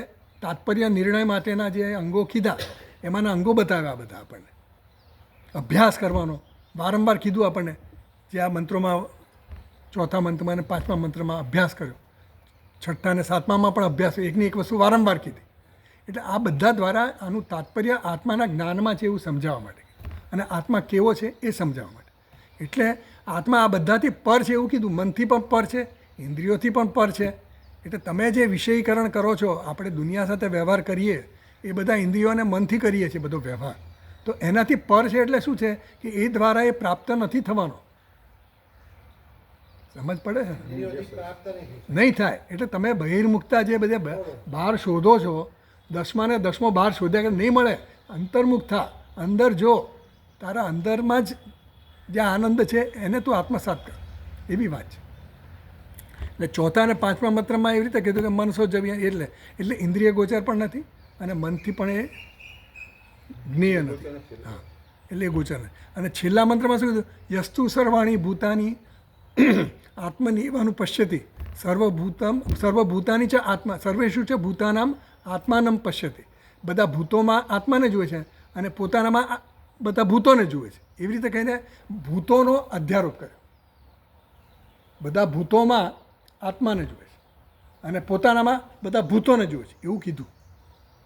તાત્પર્ય નિર્ણય માટેના જે અંગો કીધા એમાંના અંગો બતાવ્યા બધા આપણને. અભ્યાસ કરવાનો વારંવાર કીધું આપણને. જે આ મંત્રોમાં ચોથા મંત્રમાં અને પાંચમા મંત્રમાં અભ્યાસ કર્યો. છઠ્ઠા અને સાતમામાં પણ અભ્યાસ એકની એક વસ્તુ વારંવાર કીધી. એટલે આ બધા દ્વારા આનું તાત્પર્ય આત્માના જ્ઞાનમાં છે એવું સમજાવવા માટે અને આત્મા કેવો છે એ સમજાવવા માટે. એટલે આત્મા આ બધાથી પર છે એવું કીધું. મનથી પણ પર છે, ઇન્દ્રિયોથી પણ પર છે. એટલે તમે જે વિષયીકરણ કરો છો, આપણે દુનિયા સાથે વ્યવહાર કરીએ એ બધા ઇન્દ્રિયો અને મનથી કરીએ છીએ બધો વ્યવહાર. તો એનાથી પર છે એટલે શું છે કે એ દ્વારા એ પ્રાપ્ત નથી થવાનો. સમજ પડે છે? નહીં થાય. એટલે તમે બહિર્મુખતા જે બધે બહાર શોધો છો 10મા ને 10મો બહાર શોધ્યા કે નહીં મળે. અંતર્મુખ થા, અંદર જો તારા અંદરમાં જ જે આનંદ છે એને તું આત્મસાત કર. એવી વાત છે. એટલે ચોથા અને પાંચમા મંત્રમાં એવી રીતે કીધું કે મનસો જવ્યા એટલે ઇન્દ્રિય ગોચર પણ નથી અને મનથી પણ એ જ્ઞેય નથી. હા એટલે એ ગોચર નથી. અને છેલ્લા મંત્રમાં શું કીધું? યસ્તુ સર્વાણી ભૂતાની આત્મનિવાનું પશ્યતિ સર્વભૂતાની છે આત્મા સર્વેશુ છે ભૂતાનામ આત્માનમ પશ્યતિ. બધા ભૂતોમાં આત્માને જુએ છે અને પોતાનામાં બધા ભૂતોને જુએ છે. એવી રીતે કહીને ભૂતોનો અધ્યારોપ કર્યો. બધા ભૂતોમાં આત્માને જુએ છે અને પોતાનામાં બધા ભૂતોને જુએ છે એવું કીધું.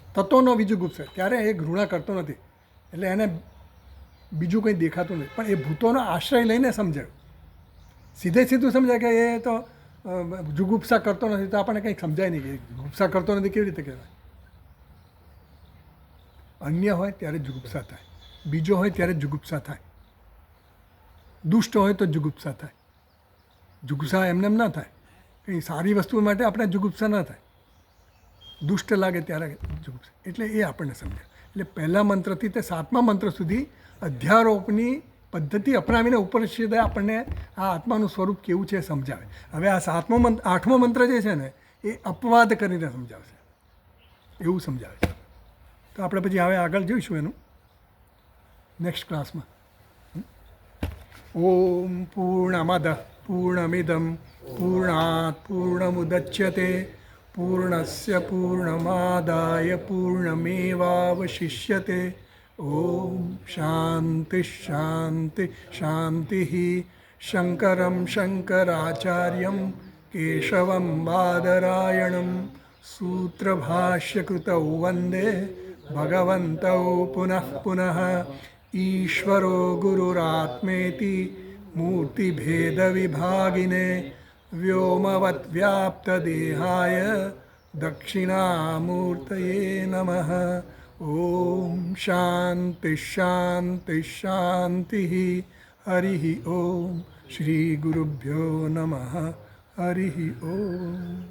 તત્વનો વિજુગુપ્ત છે ત્યારે એ ઘૃણા કરતો નથી. એટલે એને બીજું કંઈ દેખાતું નથી પણ એ ભૂતોનો આશ્રય લઈને સમજાયું. સીધું સમજાય કે એ તો જુગુપ્સા કરતો નથી તો આપણને કંઈક સમજાય નહીં કે ગુપ્સા કરતો નથી કેવી રીતે કહેવાય. અન્ય હોય ત્યારે જુગુપ્સા થાય, બીજો હોય ત્યારે જુગુપ્સા થાય, દુષ્ટ હોય તો જુગુપ્સા થાય. જુગુપ્સા એમને એમ ના થાય. કંઈ સારી વસ્તુ માટે આપણે જુગુપ્સા ના થાય, દુષ્ટ લાગે ત્યારે જુગુપ્સા. એટલે એ આપણને સમજાય. એટલે પહેલા મંત્રથી તે 7મા મંત્ર સુધી અધ્યારોપની પદ્ધતિ અપનાવીને ઉપનિષદે આપણને આ આત્માનું સ્વરૂપ કેવું છે એ સમજાવે. હવે આ 8મો મંત્ર જે છે ને એ અપવાદ કરીને સમજાવશે, એવું સમજાવે છે. તો આપણે પછી હવે આગળ જોઈશું એનું નેક્સ્ટ ક્લાસમાં. ઓમ પૂર્ણમદ પૂર્ણમિદમ પૂર્ણાત પૂર્ણમુદચ્યતે પૂર્ણસ્ય પૂર્ણમાદાય પૂર્ણમેવાવશિષ્યતે. ઓમ શાંતિ શાંતિ શાંતિ. શંકરમ શંકરાચાર્યમ કેશવમ બાદરાયણમ સૂત્રભાષ્યકૃતૌ વંદે ભગવन्तૌ પુનઃ પુનઃ. ઈશ્વરો ગુરુરાત્મેતિ મૂર્તિભેદવિભાગિને વ્યોમવદ્વ્યાપ્તદેહાય દક્ષિણામૂર્તયે નમઃ. ઓમ શાંતિ શાંતિ શાંતિ. હરિ ઓમ. શ્રી ગુરુભ્યો નમઃ. હરિ ઓમ.